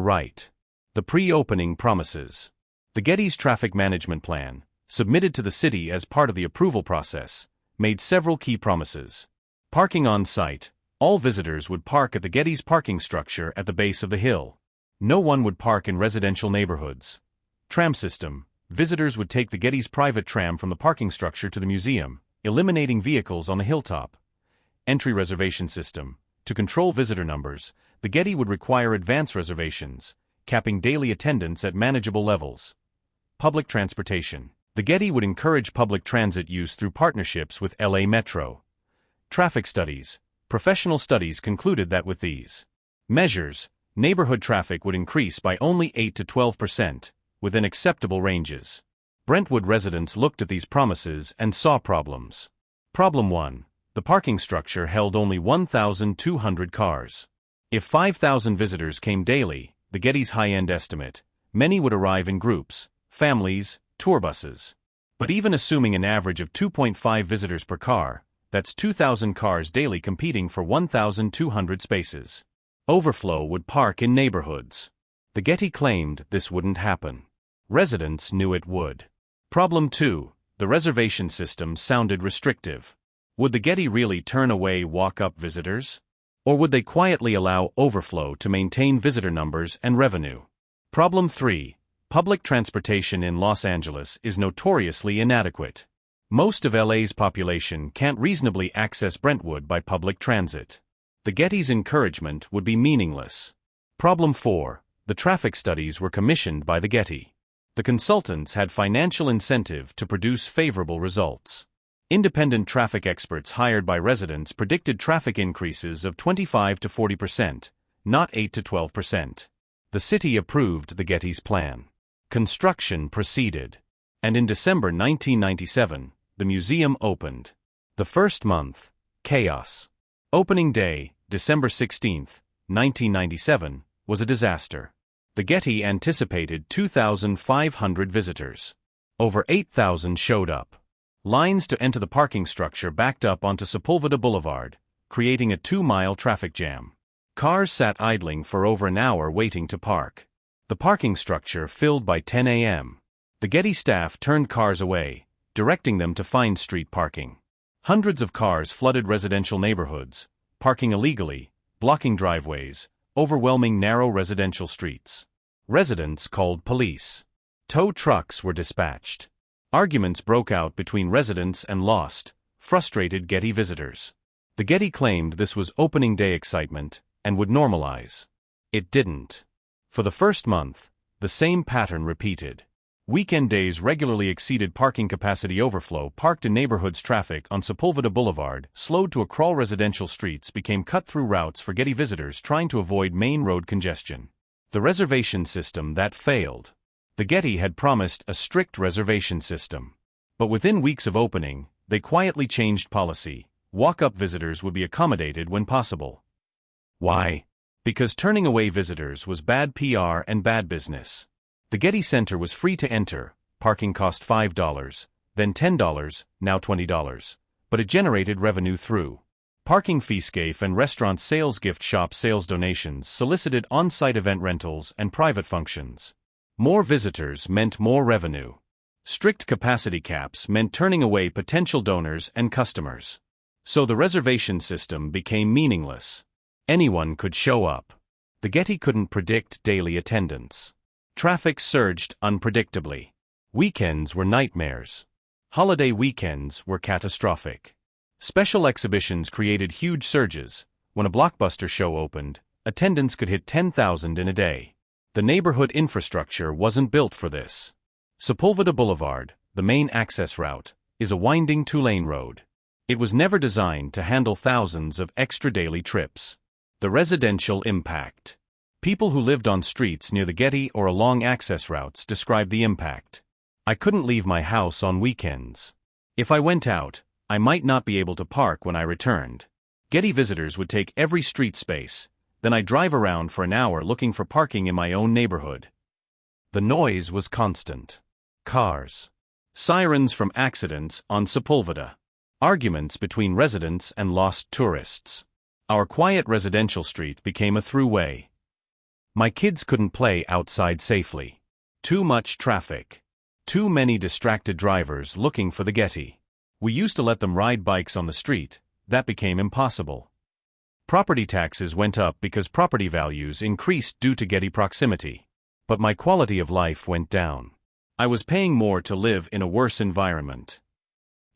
right. The pre-opening promises. The Getty's traffic management plan, submitted to the city as part of the approval process, made several key promises. Parking on site. All visitors would park at the Getty's parking structure at the base of the hill. No one would park in residential neighborhoods. Tram system. Visitors would take the Getty's private tram from the parking structure to the museum, eliminating vehicles on the hilltop. Entry reservation system. To control visitor numbers, the Getty would require advance reservations, capping daily attendance at manageable levels. Public transportation. The Getty would encourage public transit use through partnerships with LA Metro. Traffic studies. Professional studies concluded that with these measures, neighborhood traffic would increase by only 8 to 12%, within acceptable ranges. Brentwood residents looked at these promises and saw problems. Problem 1. The parking structure held only 1,200 cars. If 5,000 visitors came daily, the Getty's high-end estimate, many would arrive in groups, families, tour buses. But even assuming an average of 2.5 visitors per car, that's 2,000 cars daily competing for 1,200 spaces. Overflow would park in neighborhoods. The Getty claimed this wouldn't happen. Residents knew it would. Problem 2. The reservation system sounded restrictive. Would the Getty really turn away walk-up visitors? Or would they quietly allow overflow to maintain visitor numbers and revenue? Problem 3. Public transportation in Los Angeles is notoriously inadequate. Most of LA's population can't reasonably access Brentwood by public transit. The Getty's encouragement would be meaningless. Problem 4. The traffic studies were commissioned by the Getty. The consultants had financial incentive to produce favorable results. Independent traffic experts hired by residents predicted traffic increases of 25 to 40%, not 8 to 12%. The city approved the Getty's plan. Construction proceeded. And in December 1997, the museum opened. The first month, chaos. Opening day, December 16, 1997, was a disaster. The Getty anticipated 2,500 visitors. Over 8,000 showed up. Lines to enter the parking structure backed up onto Sepulveda Boulevard, creating a 2-mile traffic jam. Cars sat idling for over an hour waiting to park. The parking structure filled by 10 a.m. The Getty staff turned cars away, directing them to find street parking. Hundreds of cars flooded residential neighborhoods, parking illegally, blocking driveways, overwhelming narrow residential streets. Residents called police. Tow trucks were dispatched. Arguments broke out between residents and lost, frustrated Getty visitors. The Getty claimed this was opening day excitement and would normalize. It didn't. For the first month, the same pattern repeated. Weekend days regularly exceeded parking capacity. Overflow parked in neighborhoods. Traffic on Sepulveda Boulevard, slowed to a crawl. Residential streets became cut-through routes for Getty visitors trying to avoid main road congestion. The reservation system that failed. The Getty had promised a strict reservation system. But within weeks of opening, they quietly changed policy. Walk-up visitors would be accommodated when possible. Why? Because turning away visitors was bad PR and bad business. The Getty Center was free to enter, parking cost $5, then $10, now $20, but it generated revenue through parking fee scafe and restaurant sales. Gift shop sales. Donations solicited on-site event rentals and private functions. More visitors meant more revenue. Strict capacity caps meant turning away potential donors and customers. So the reservation system became meaningless. Anyone could show up. The Getty couldn't predict daily attendance. Traffic surged unpredictably. Weekends were nightmares. Holiday weekends were catastrophic. Special exhibitions created huge surges. When a blockbuster show opened, attendance could hit 10,000 in a day. The neighborhood infrastructure wasn't built for this. Sepulveda Boulevard, the main access route, is a winding 2-lane road. It was never designed to handle thousands of extra daily trips. The residential impact. People who lived on streets near the Getty or along access routes described the impact. I couldn't leave my house on weekends. If I went out, I might not be able to park when I returned. Getty visitors would take every street space, then I'd drive around for an hour looking for parking in my own neighborhood. The noise was constant. Cars. Sirens from accidents on Sepulveda. Arguments between residents and lost tourists. Our quiet residential street became a throughway. My kids couldn't play outside safely. Too much traffic. Too many distracted drivers looking for the Getty. We used to let them ride bikes on the street. That became impossible. Property taxes went up because property values increased due to Getty proximity. But my quality of life went down. I was paying more to live in a worse environment.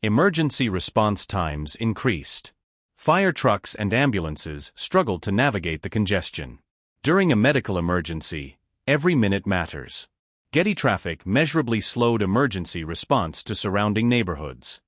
Emergency response times increased. Fire trucks and ambulances struggled to navigate the congestion. During a medical emergency, every minute matters. Getty traffic measurably slowed emergency response to surrounding neighborhoods.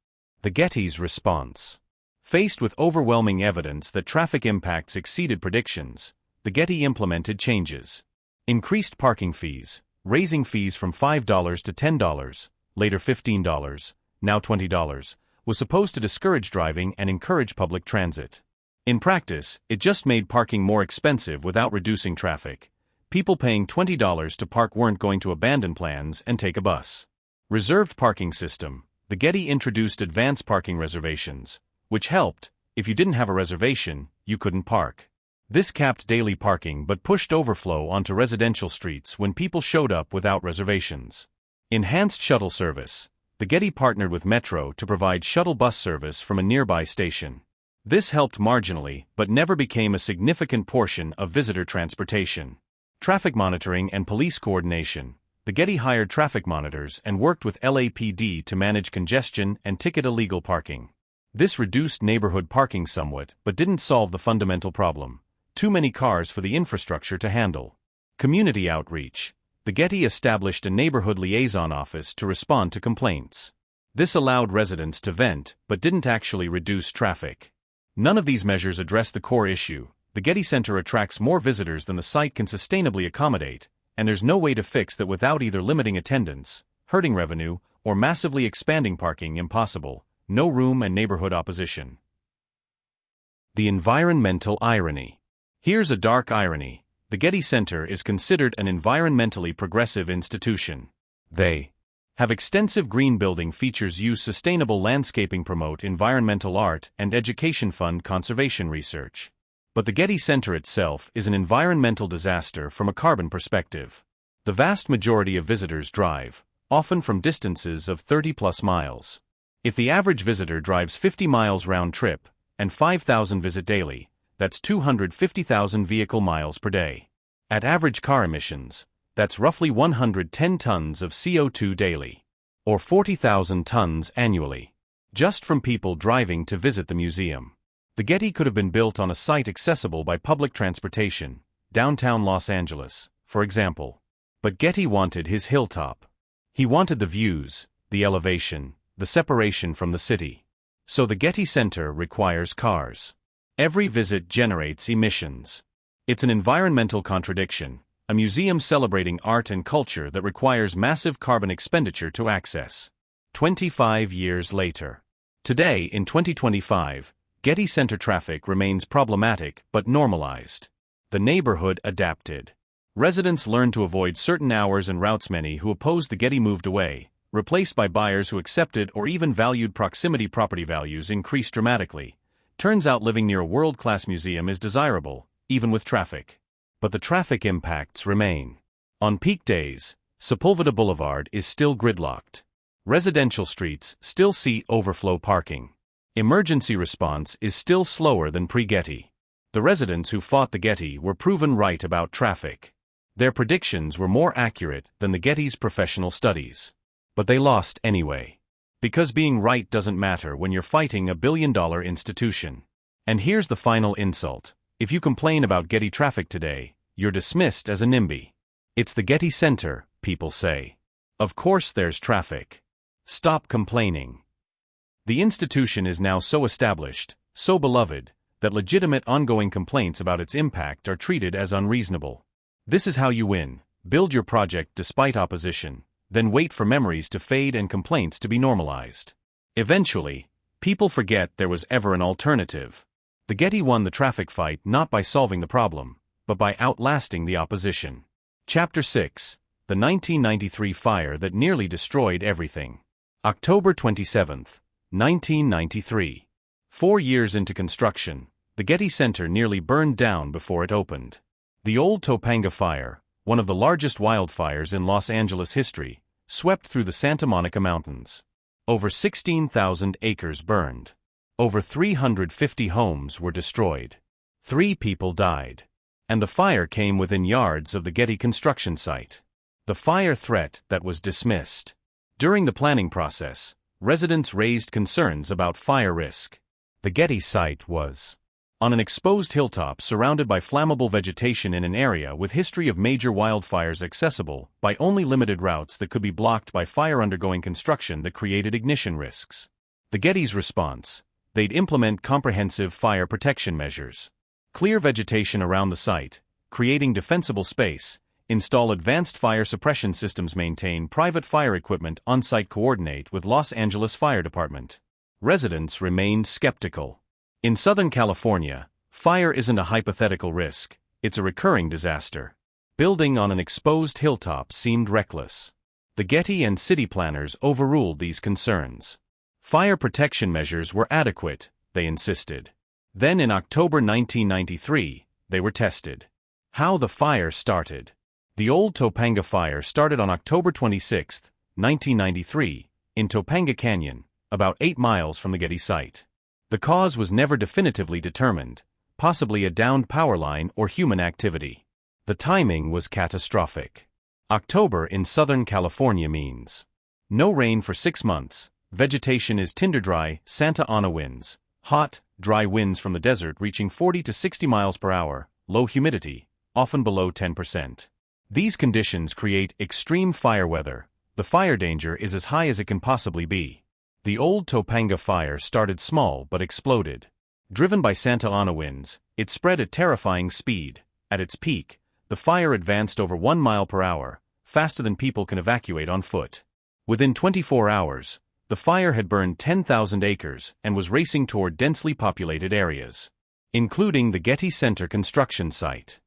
The Getty's response. Faced with overwhelming evidence that traffic impacts exceeded predictions, the Getty implemented changes. Increased parking fees, raising fees from $5 to $10, later $15, now $20, was supposed to discourage driving and encourage public transit. In practice, it just made parking more expensive without reducing traffic. People paying $20 to park weren't going to abandon plans and take a bus. Reserved parking system. The Getty introduced advance parking reservations, which helped. If you didn't have a reservation, you couldn't park. This capped daily parking but pushed overflow onto residential streets when people showed up without reservations. Enhanced shuttle service. The Getty partnered with Metro to provide shuttle bus service from a nearby station. This helped marginally but never became a significant portion of visitor transportation. Traffic monitoring and police coordination. The Getty hired traffic monitors and worked with LAPD to manage congestion and ticket illegal parking. This reduced neighborhood parking somewhat but didn't solve the fundamental problem. Too many cars for the infrastructure to handle. Community outreach. The Getty established a neighborhood liaison office to respond to complaints. This allowed residents to vent but didn't actually reduce traffic. None of these measures address the core issue. The Getty Center attracts more visitors than the site can sustainably accommodate, and there's no way to fix that without either limiting attendance, hurting revenue, or massively expanding parking. Impossible. No room and neighborhood opposition. The environmental irony. Here's a dark irony. The Getty Center is considered an environmentally progressive institution. They have extensive green building features, use sustainable landscaping, promote environmental art, and education, fund conservation research. But the Getty Center itself is an environmental disaster from a carbon perspective. The vast majority of visitors drive, often from distances of 30+ miles. If the average visitor drives 50 miles round trip, and 5,000 visit daily, that's 250,000 vehicle miles per day. At average car emissions, that's roughly 110 tons of CO2 daily, or 40,000 tons annually, just from people driving to visit the museum. The Getty could have been built on a site accessible by public transportation, downtown Los Angeles, for example. But Getty wanted his hilltop. He wanted the views, the elevation, the separation from the city. So the Getty Center requires cars. Every visit generates emissions. It's an environmental contradiction, a museum celebrating art and culture that requires massive carbon expenditure to access. 25 years later. Today, in 2025, Getty Center traffic remains problematic but normalized. The neighborhood adapted. Residents learned to avoid certain hours and routes. Many who opposed the Getty moved away, replaced by buyers who accepted or even valued proximity. Property values increased dramatically. Turns out living near a world-class museum is desirable, even with traffic. But the traffic impacts remain. On peak days, Sepulveda Boulevard is still gridlocked. Residential streets still see overflow parking. Emergency response is still slower than pre-Getty. The residents who fought the Getty were proven right about traffic. Their predictions were more accurate than the Getty's professional studies. But they lost anyway. Because being right doesn't matter when you're fighting a billion-dollar institution. And here's the final insult. If you complain about Getty traffic today, you're dismissed as a NIMBY. It's the Getty Center, people say. Of course there's traffic. Stop complaining. The institution is now so established, so beloved, that legitimate ongoing complaints about its impact are treated as unreasonable. This is how you win. Build your project despite opposition, then wait for memories to fade and complaints to be normalized. Eventually, people forget there was ever an alternative. The Getty won the traffic fight not by solving the problem, but by outlasting the opposition. Chapter 6. The 1993 Fire That Nearly Destroyed Everything. October 27, 1993. 4 years into construction, the Getty Center nearly burned down before it opened. The Old Topanga Fire, one of the largest wildfires in Los Angeles history, swept through the Santa Monica Mountains. Over 16,000 acres burned. Over 350 homes were destroyed. 3 people died. And the fire came within yards of the Getty construction site. The fire threat that was dismissed. During the planning process, residents raised concerns about fire risk. The Getty site was on an exposed hilltop surrounded by flammable vegetation in an area with history of major wildfires, accessible by only limited routes that could be blocked by fire undergoing construction that created ignition risks. The Getty's response: they'd implement comprehensive fire protection measures. Clear vegetation around the site, creating defensible space, install advanced fire suppression systems, maintain private fire equipment on-site, coordinate with Los Angeles Fire Department. Residents remained skeptical. In Southern California, fire isn't a hypothetical risk, it's a recurring disaster. Building on an exposed hilltop seemed reckless. The Getty and city planners overruled these concerns. Fire protection measures were adequate, they insisted. Then in October 1993, they were tested. How the fire started. The Old Topanga Fire started on October 26, 1993, in Topanga Canyon, about 8 miles from the Getty site. The cause was never definitively determined, possibly a downed power line or human activity. The timing was catastrophic. October in Southern California means no rain for 6 months, vegetation is tinder dry, Santa Ana winds, hot, dry winds from the desert reaching 40 to 60 miles per hour, low humidity, often below 10%. These conditions create extreme fire weather. The fire danger is as high as it can possibly be. The Old Topanga Fire started small but exploded. Driven by Santa Ana winds, it spread at terrifying speed. At its peak, the fire advanced over 1 mile per hour, faster than people can evacuate on foot. Within 24 hours, the fire had burned 10,000 acres and was racing toward densely populated areas, including the Getty Center construction site.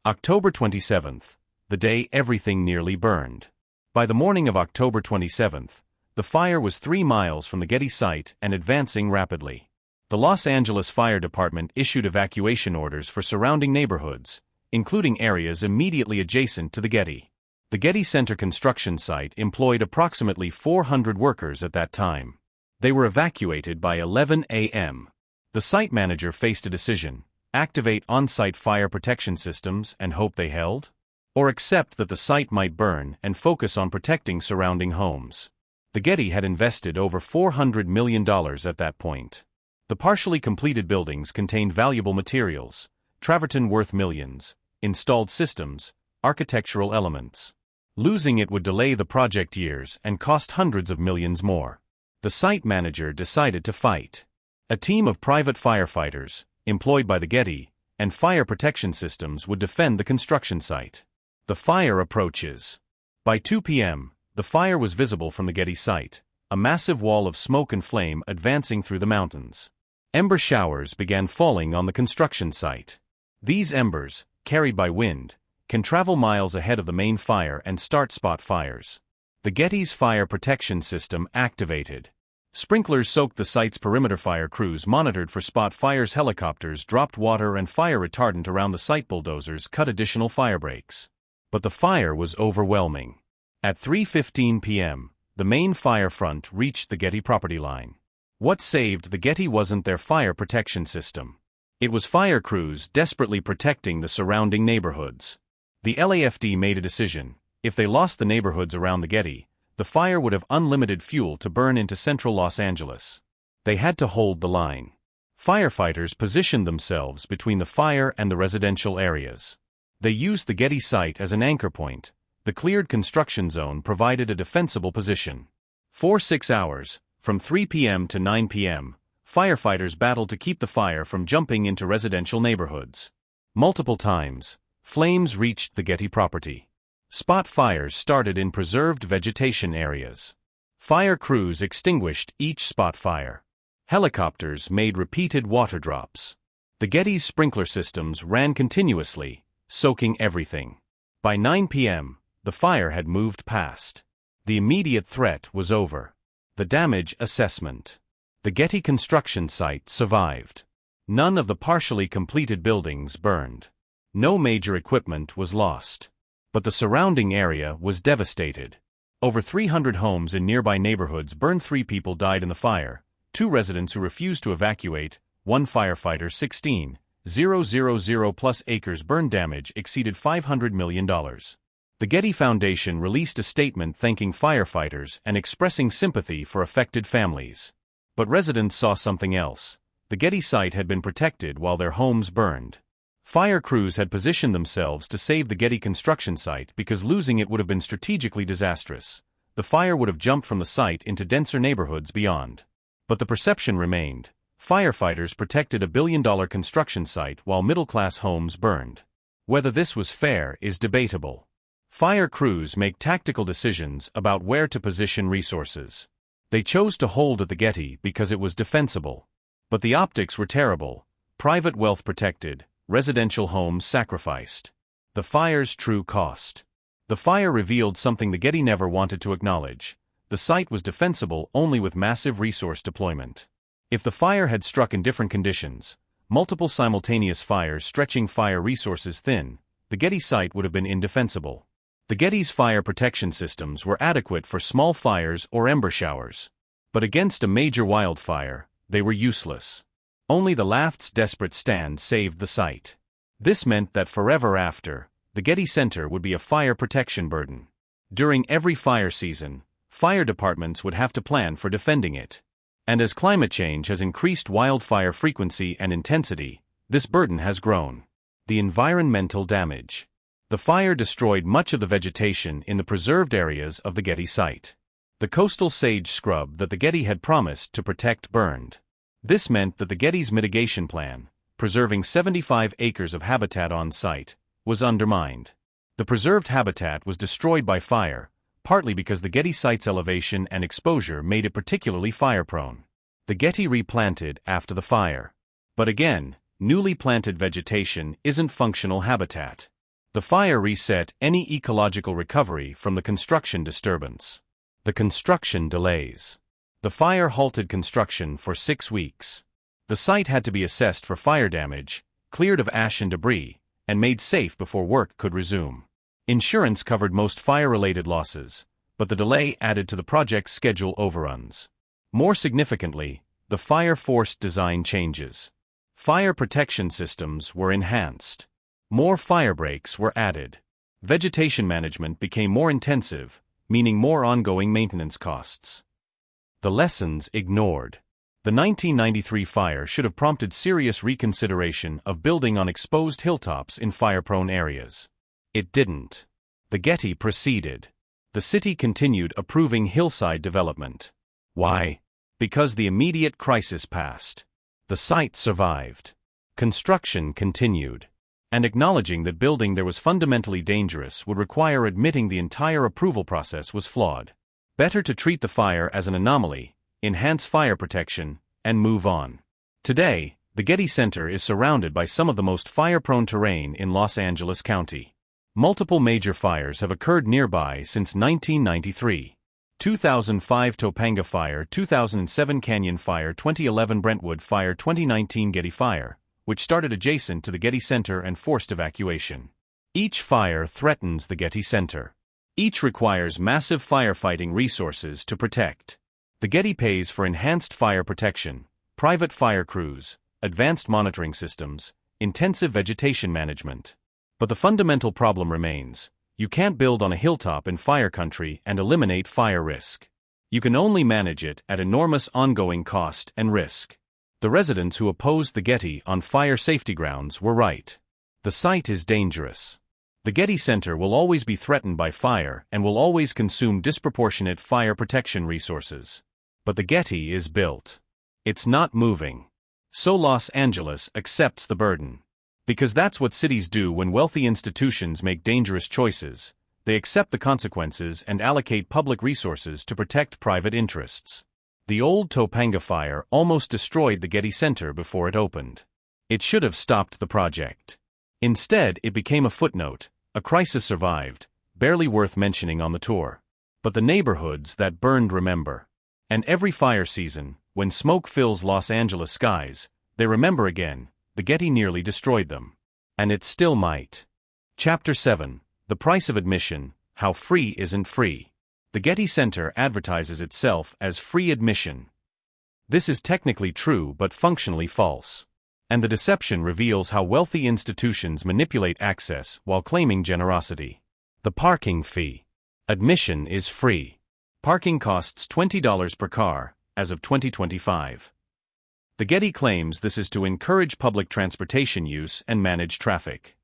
October 27th, the day everything nearly burned. By the morning of October 27th, the fire was 3 miles from the Getty site and advancing rapidly. The Los Angeles Fire Department issued evacuation orders for surrounding neighborhoods, including areas immediately adjacent to the Getty. The Getty Center construction site employed approximately 400 workers at that time. They were evacuated by 11 a.m. The site manager faced a decision: activate on-site fire protection systems and hope they held, or accept that the site might burn and focus on protecting surrounding homes. The Getty had invested over $400 million at that point. The partially completed buildings contained valuable materials, travertine worth millions, installed systems, architectural elements. Losing it would delay the project years and cost hundreds of millions more. The site manager decided to fight. A team of private firefighters, employed by the Getty, and fire protection systems would defend the construction site. The fire approaches. By 2 p.m., the fire was visible from the Getty site, a massive wall of smoke and flame advancing through the mountains. Ember showers began falling on the construction site. These embers, carried by wind, can travel miles ahead of the main fire and start spot fires. The Getty's fire protection system activated. Sprinklers soaked the site's perimeter. Fire crews monitored for spot fires. Helicopters dropped water and fire retardant around the site. Bulldozers cut additional fire breaks. But the fire was overwhelming. At 3:15 p.m., the main fire front reached the Getty property line. What saved the Getty wasn't their fire protection system. It was fire crews desperately protecting the surrounding neighborhoods. The LAFD made a decision: if they lost the neighborhoods around the Getty, the fire would have unlimited fuel to burn into central Los Angeles. They had to hold the line. Firefighters positioned themselves between the fire and the residential areas. They used the Getty site as an anchor point. The cleared construction zone provided a defensible position. For 6 hours, from 3 p.m. to 9 p.m., firefighters battled to keep the fire from jumping into residential neighborhoods. Multiple times, flames reached the Getty property. Spot fires started in preserved vegetation areas. Fire crews extinguished each spot fire. Helicopters made repeated water drops. The Getty's sprinkler systems ran continuously, soaking everything. By 9 p.m., the fire had moved past. The immediate threat was over. The damage assessment. The Getty construction site survived. None of the partially completed buildings burned. No major equipment was lost. But the surrounding area was devastated. Over 300 homes in nearby neighborhoods burned. 3 people died in the fire, 2 residents who refused to evacuate, 1 firefighter. 16 000+ acres burn damage exceeded $500 million. The Getty Foundation released a statement thanking firefighters and expressing sympathy for affected families. But residents saw something else. The Getty site had been protected while their homes burned. Fire crews had positioned themselves to save the Getty construction site because losing it would have been strategically disastrous. The fire would have jumped from the site into denser neighborhoods beyond. But the perception remained. Firefighters protected a billion-dollar construction site while middle-class homes burned. Whether this was fair is debatable. Fire crews make tactical decisions about where to position resources. They chose to hold at the Getty because it was defensible. But the optics were terrible. Private wealth protected, residential homes sacrificed. The fire's true cost. The fire revealed something the Getty never wanted to acknowledge. The site was defensible only with massive resource deployment. If the fire had struck in different conditions, multiple simultaneous fires stretching fire resources thin, the Getty site would have been indefensible. The Getty's fire protection systems were adequate for small fires or ember showers. But against a major wildfire, they were useless. Only the Laft's desperate stand saved the site. This meant that forever after, the Getty Center would be a fire protection burden. During every fire season, fire departments would have to plan for defending it. And as climate change has increased wildfire frequency and intensity, this burden has grown. The environmental damage. The fire destroyed much of the vegetation in the preserved areas of the Getty site. The coastal sage scrub that the Getty had promised to protect burned. This meant that the Getty's mitigation plan, preserving 75 acres of habitat on site, was undermined. The preserved habitat was destroyed by fire, partly because the Getty site's elevation and exposure made it particularly fire-prone. The Getty replanted after the fire. But again, newly planted vegetation isn't functional habitat. The fire reset any ecological recovery from the construction disturbance. The construction delays. The fire halted construction for 6 weeks. The site had to be assessed for fire damage, cleared of ash and debris, and made safe before work could resume. Insurance covered most fire-related losses, but the delay added to the project's schedule overruns. More significantly, the fire forced design changes. Fire protection systems were enhanced. More fire breaks were added. Vegetation management became more intensive, meaning more ongoing maintenance costs. The lessons ignored. The 1993 fire should have prompted serious reconsideration of building on exposed hilltops in fire-prone areas. It didn't. The Getty proceeded. The city continued approving hillside development. Why? Because the immediate crisis passed. The site survived. Construction continued. And acknowledging that building there was fundamentally dangerous would require admitting the entire approval process was flawed. Better to treat the fire as an anomaly, enhance fire protection, and move on. Today, the Getty Center is surrounded by some of the most fire-prone terrain in Los Angeles County. Multiple major fires have occurred nearby since 1993. 2005 Topanga Fire, 2007 Canyon Fire, 2011 Brentwood Fire, 2019 Getty Fire, which started adjacent to the Getty Center and forced evacuation. Each fire threatens the Getty Center. Each requires massive firefighting resources to protect. The Getty pays for enhanced fire protection, private fire crews, advanced monitoring systems, intensive vegetation management. But the fundamental problem remains. You can't build on a hilltop in fire country and eliminate fire risk. You can only manage it at enormous ongoing cost and risk. The residents who opposed the Getty on fire safety grounds were right. The site is dangerous. The Getty Center will always be threatened by fire and will always consume disproportionate fire protection resources. But the Getty is built. It's not moving. So Los Angeles accepts the burden. Because that's what cities do when wealthy institutions make dangerous choices. They accept the consequences and allocate public resources to protect private interests. The Old Topanga Fire almost destroyed the Getty Center before it opened. It should have stopped the project. Instead, it became a footnote. A crisis survived, barely worth mentioning on the tour. But the neighborhoods that burned remember. And every fire season, when smoke fills Los Angeles skies, they remember again. The Getty nearly destroyed them. And it still might. Chapter 7. The Price of Admission, How Free Isn't Free. The Getty Center advertises itself as free admission. This is technically true but functionally false. And the deception reveals how wealthy institutions manipulate access while claiming generosity. The parking fee. Admission is free. Parking costs $20 per car, as of 2025. The Getty claims this is to encourage public transportation use and manage traffic.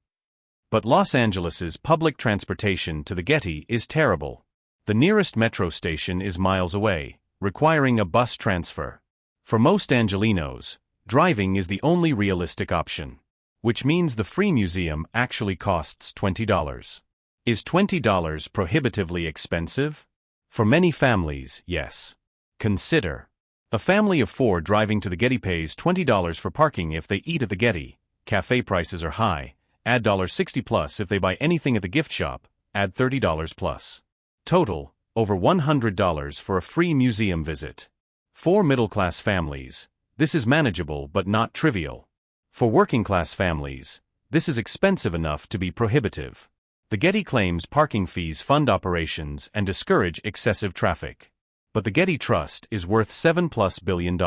But Los Angeles's public transportation to the Getty is terrible. The nearest metro station is miles away, requiring a bus transfer. For most Angelenos, driving is the only realistic option, which means the free museum actually costs $20. Is $20 prohibitively expensive? For many families, yes. Consider. A family of 4 driving to the Getty pays $20 for parking if they eat at the Getty. Cafe prices are high. Add $60 plus if they buy anything at the gift shop. Add $30 plus. Total, over $100 for a free museum visit. For middle-class families, this is manageable but not trivial. For working-class families, this is expensive enough to be prohibitive. The Getty claims parking fees fund operations and discourage excessive traffic. But the Getty Trust is worth $7+ billion.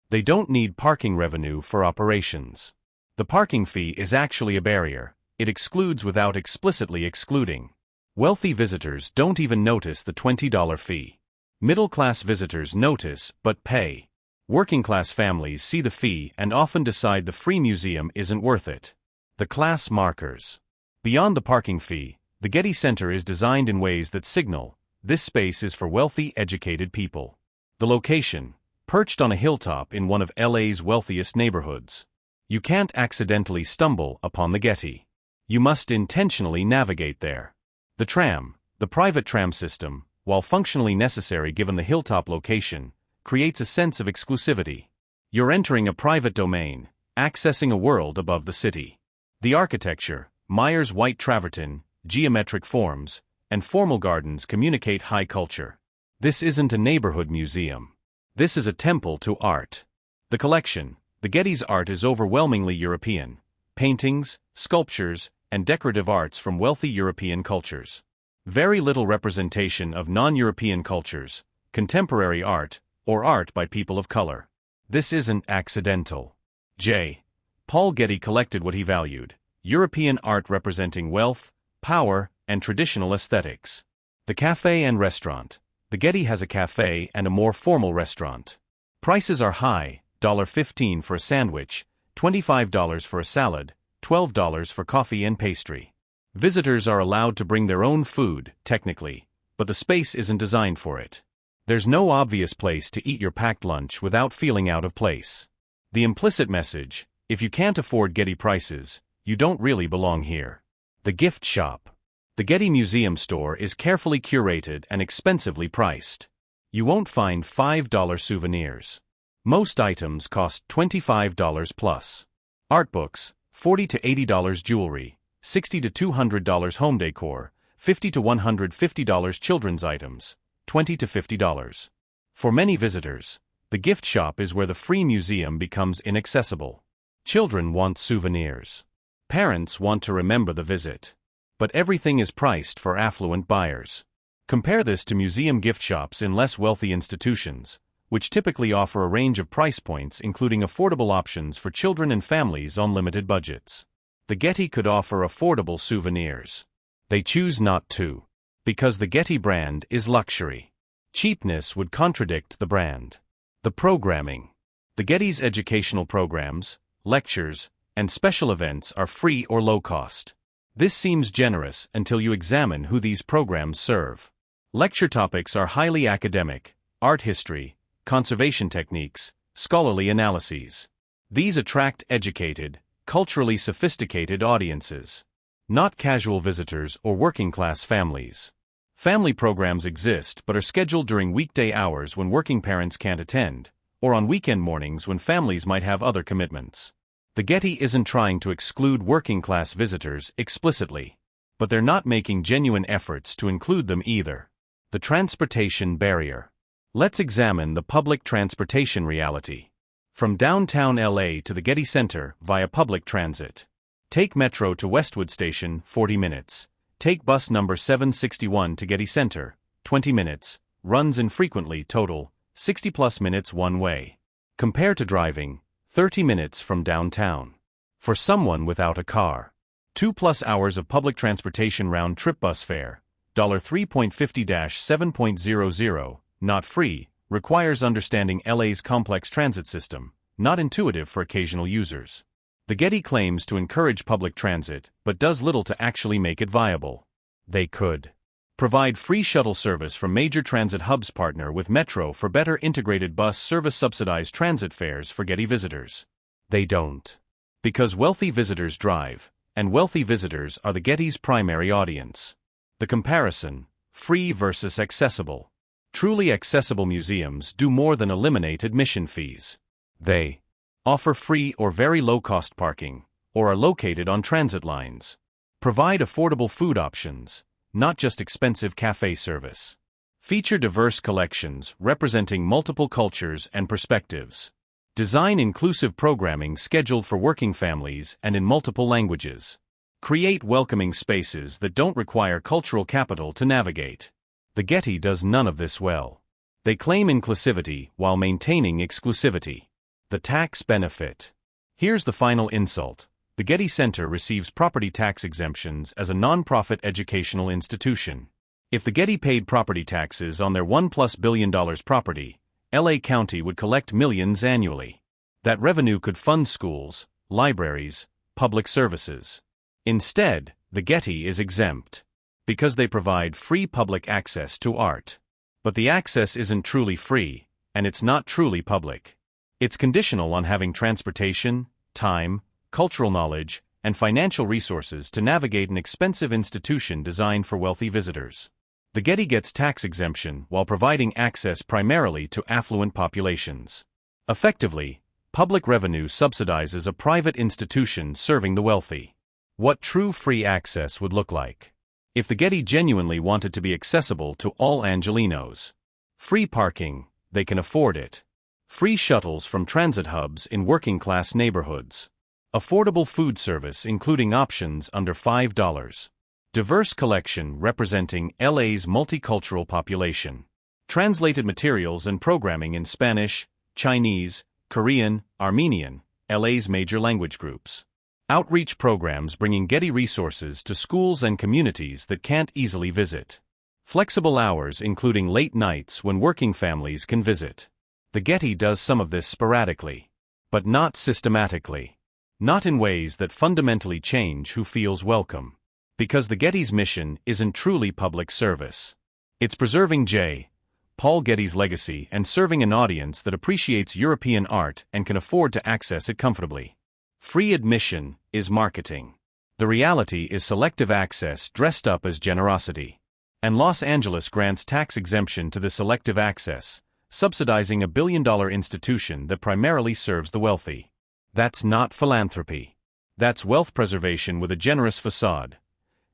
They don't need parking revenue for operations. The parking fee is actually a barrier. It excludes without explicitly excluding. Wealthy visitors don't even notice the $20 fee. Middle-class visitors notice but pay. Working-class families see the fee and often decide the free museum isn't worth it. The class markers. Beyond the parking fee, the Getty Center is designed in ways that signal this space is for wealthy, educated people. The location, perched on a hilltop in one of LA's wealthiest neighborhoods. You can't accidentally stumble upon the Getty. You must intentionally navigate there. The tram, the private tram system, while functionally necessary given the hilltop location, creates a sense of exclusivity. You're entering a private domain, accessing a world above the city. The architecture, Myers white travertine, geometric forms, and formal gardens communicate high culture. This isn't a neighborhood museum. This is a temple to art. The collection, the Getty's art is overwhelmingly European. Paintings, sculptures, and decorative arts from wealthy European cultures. Very little representation of non-European cultures, contemporary art, or art by people of color. This isn't accidental. J. Paul Getty collected what he valued: European art representing wealth, power, and traditional aesthetics. The cafe and restaurant. The Getty has a cafe and a more formal restaurant. Prices are high: $15 for a sandwich, $25 for a salad, $12 for coffee and pastry. Visitors are allowed to bring their own food, technically, but the space isn't designed for it. There's no obvious place to eat your packed lunch without feeling out of place. The implicit message: if you can't afford Getty prices, you don't really belong here. The gift shop. The Getty Museum store is carefully curated and expensively priced. You won't find $5 souvenirs. Most items cost $25 plus. Art books, $40 to $80 jewelry, $60 to $200 home decor, $50 to $150 children's items, $20 to $50. For many visitors, the gift shop is where the free museum becomes inaccessible. Children want souvenirs. Parents want to remember the visit. But everything is priced for affluent buyers. Compare this to museum gift shops in less wealthy institutions, which typically offer a range of price points including affordable options for children and families on limited budgets. The Getty could offer affordable souvenirs. They choose not to. Because the Getty brand is luxury. Cheapness would contradict the brand. The programming. The Getty's educational programs, lectures, and special events are free or low cost. This seems generous until you examine who these programs serve. Lecture topics are highly academic: art history, conservation techniques, scholarly analyses. These attract educated, culturally sophisticated audiences, not casual visitors or working-class families. Family programs exist but are scheduled during weekday hours when working parents can't attend, or on weekend mornings when families might have other commitments. The Getty isn't trying to exclude working-class visitors explicitly, but they're not making genuine efforts to include them either. The transportation barrier. Let's examine the public transportation reality. From downtown LA to the Getty Center via public transit. Take Metro to Westwood Station, 40 minutes. Take bus number 761 to Getty Center, 20 minutes. Runs infrequently, total 60+ minutes one way. Compare to driving, 30 minutes from downtown. For someone without a car. 2+ hours of public transportation round-trip bus fare, $3.50-7.00, not free, requires understanding LA's complex transit system, not intuitive for occasional users. The Getty claims to encourage public transit, but does little to actually make it viable. They could provide free shuttle service from major transit hubs, partner with Metro for better integrated bus service, subsidize transit fares for Getty visitors. They don't. Because wealthy visitors drive, and wealthy visitors are the Getty's primary audience. The comparison, free versus accessible. Truly accessible museums do more than eliminate admission fees. They offer free or very low-cost parking, or are located on transit lines. Provide affordable food options, not just expensive cafe service. Feature diverse collections representing multiple cultures and perspectives. Design inclusive programming scheduled for working families and in multiple languages. Create welcoming spaces that don't require cultural capital to navigate. The Getty does none of this well. They claim inclusivity while maintaining exclusivity. The tax benefit. Here's the final insult. The Getty Center receives property tax exemptions as a nonprofit educational institution. If the Getty paid property taxes on their $1+ billion property, LA County would collect millions annually. That revenue could fund schools, libraries, public services. Instead, the Getty is exempt because they provide free public access to art. But the access isn't truly free, and it's not truly public. It's conditional on having transportation, time, cultural knowledge, and financial resources to navigate an expensive institution designed for wealthy visitors. The Getty gets tax exemption while providing access primarily to affluent populations. Effectively, public revenue subsidizes a private institution serving the wealthy. What true free access would look like. If the Getty genuinely wanted to be accessible to all Angelenos. Free parking, they can afford it. Free shuttles from transit hubs in working-class neighborhoods. Affordable food service including options under $5. Diverse collection representing LA's multicultural population. Translated materials and programming in Spanish, Chinese, Korean, Armenian, LA's major language groups. Outreach programs bringing Getty resources to schools and communities that can't easily visit. Flexible hours including late nights when working families can visit. The Getty does some of this sporadically. But not systematically. Not in ways that fundamentally change who feels welcome. Because the Getty's mission isn't truly public service. It's preserving J. Paul Getty's legacy and serving an audience that appreciates European art and can afford to access it comfortably. Free admission is marketing. The reality is selective access dressed up as generosity. And Los Angeles grants tax exemption to the selective access, subsidizing a billion-dollar institution that primarily serves the wealthy. That's not philanthropy. That's wealth preservation with a generous facade.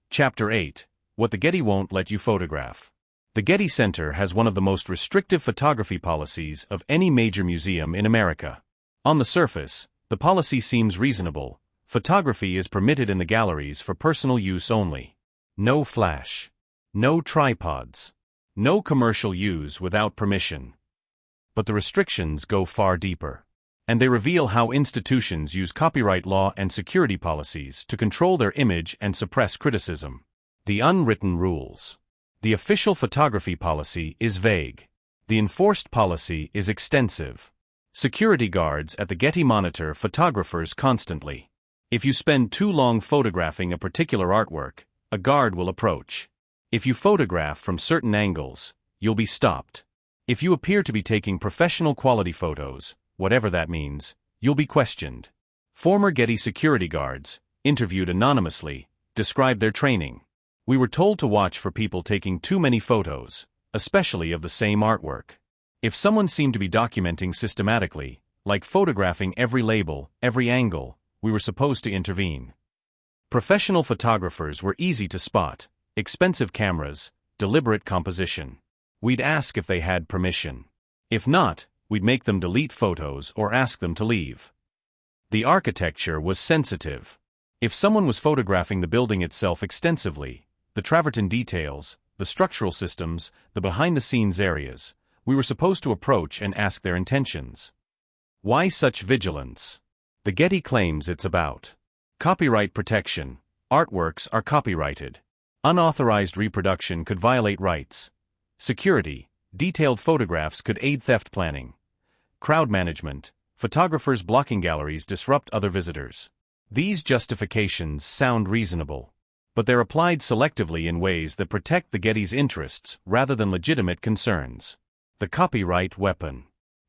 Chapter 8. What the Getty won't let you photograph. The Getty Center has one of the most restrictive photography policies of any major museum in America. On the surface, the policy seems reasonable. Photography is permitted in the galleries for personal use only. No flash. No tripods. No commercial use without permission. But the restrictions go far deeper. And they reveal how institutions use copyright law and security policies to control their image and suppress criticism. The unwritten rules. The official photography policy is vague. The enforced policy is extensive. Security guards at the Getty monitor photographers constantly. If you spend too long photographing a particular artwork, a guard will approach. If you photograph from certain angles, you'll be stopped. If you appear to be taking professional quality photos, whatever that means, you'll be questioned. Former Getty security guards, interviewed anonymously, described their training. We were told to watch for people taking too many photos, especially of the same artwork. If someone seemed to be documenting systematically, like photographing every label, every angle, we were supposed to intervene. Professional photographers were easy to spot, expensive cameras, deliberate composition. We'd ask if they had permission. If not, we'd make them delete photos or ask them to leave. The architecture was sensitive. If someone was photographing the building itself extensively, the travertine details, the structural systems, the behind-the-scenes areas, we were supposed to approach and ask their intentions. Why such vigilance? The Getty claims it's about copyright protection. Artworks are copyrighted. Unauthorized reproduction could violate rights. Security. Detailed photographs could aid theft planning. Crowd management. Photographers blocking galleries disrupt other visitors. These justifications sound reasonable, but they're applied selectively in ways that protect the Getty's interests rather than legitimate concerns. The copyright weapon.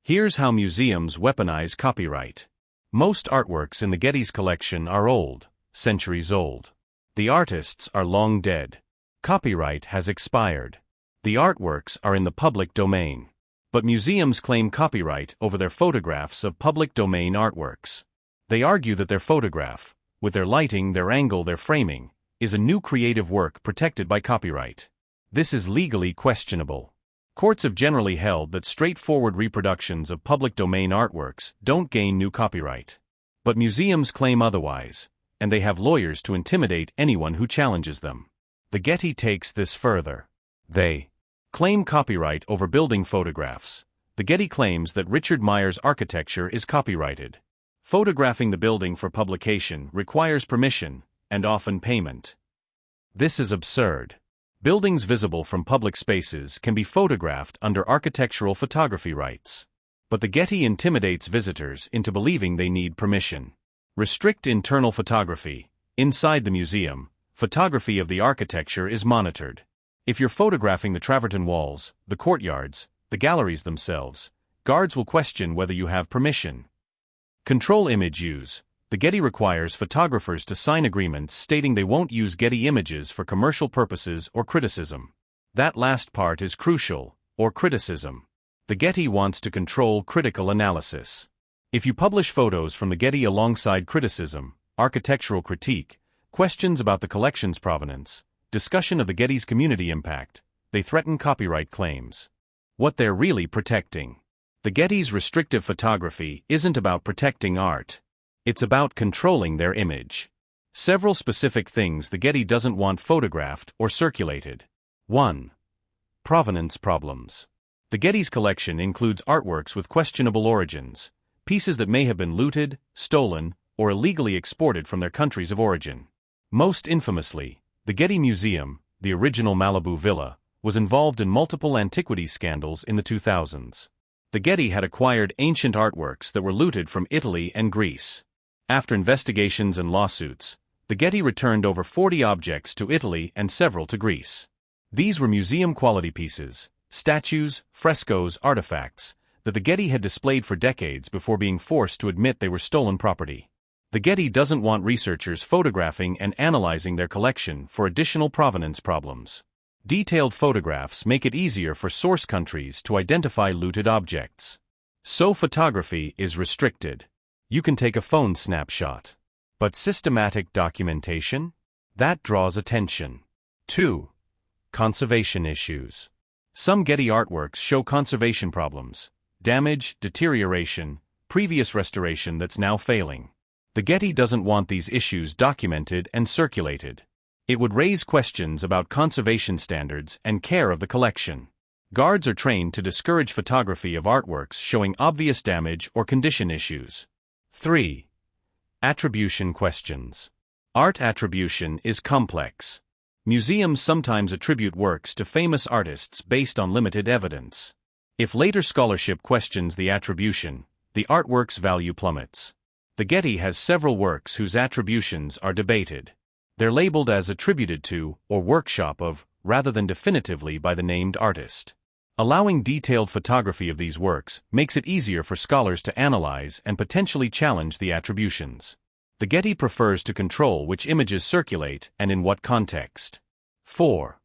Here's how museums weaponize copyright. Most artworks in the Getty's collection are old, centuries old. The artists are long dead. Copyright has expired. The artworks are in the public domain. But museums claim copyright over their photographs of public domain artworks. They argue that their photograph, with their lighting, their angle, their framing, is a new creative work protected by copyright. This is legally questionable. Courts have generally held that straightforward reproductions of public domain artworks don't gain new copyright. But museums claim otherwise, and they have lawyers to intimidate anyone who challenges them. The Getty takes this further. They claim copyright over building photographs. The Getty claims that Richard Meyer's architecture is copyrighted. Photographing the building for publication requires permission, and often payment. This is absurd. Buildings visible from public spaces can be photographed under architectural photography rights. But the Getty intimidates visitors into believing they need permission. Restrict internal photography. Inside the museum, photography of the architecture is monitored. If you're photographing the travertine walls, the courtyards, the galleries themselves, guards will question whether you have permission. Control image use. The Getty requires photographers to sign agreements stating they won't use Getty images for commercial purposes or criticism. That last part is crucial, or criticism. The Getty wants to control critical analysis. If you publish photos from the Getty alongside criticism, architectural critique, questions about the collection's provenance, discussion of the Getty's community impact, they threaten copyright claims. What they're really protecting. The Getty's restrictive photography isn't about protecting art. It's about controlling their image. Several specific things the Getty doesn't want photographed or circulated. 1. Provenance problems. The Getty's collection includes artworks with questionable origins, pieces that may have been looted, stolen, or illegally exported from their countries of origin. Most infamously, the Getty Museum, the original Malibu villa, was involved in multiple antiquities scandals in the 2000s. The Getty had acquired ancient artworks that were looted from Italy and Greece. After investigations and lawsuits, the Getty returned over 40 objects to Italy and several to Greece. These were museum-quality pieces, statues, frescoes, artifacts, that the Getty had displayed for decades before being forced to admit they were stolen property. The Getty doesn't want researchers photographing and analyzing their collection for additional provenance problems. Detailed photographs make it easier for source countries to identify looted objects. So photography is restricted. You can take a phone snapshot. But systematic documentation? That draws attention. 2. Conservation issues. Some Getty artworks show conservation problems, damage, deterioration, previous restoration that's now failing. The Getty doesn't want these issues documented and circulated. It would raise questions about conservation standards and care of the collection. Guards are trained to discourage photography of artworks showing obvious damage or condition issues. 3. Attribution questions. Art attribution is complex. Museums sometimes attribute works to famous artists based on limited evidence. If later scholarship questions the attribution, the artwork's value plummets. The Getty has several works whose attributions are debated. They're labeled as attributed to or workshop of, rather than definitively by the named artist. Allowing detailed photography of these works makes it easier for scholars to analyze and potentially challenge the attributions. The Getty prefers to control which images circulate and in what context. 4.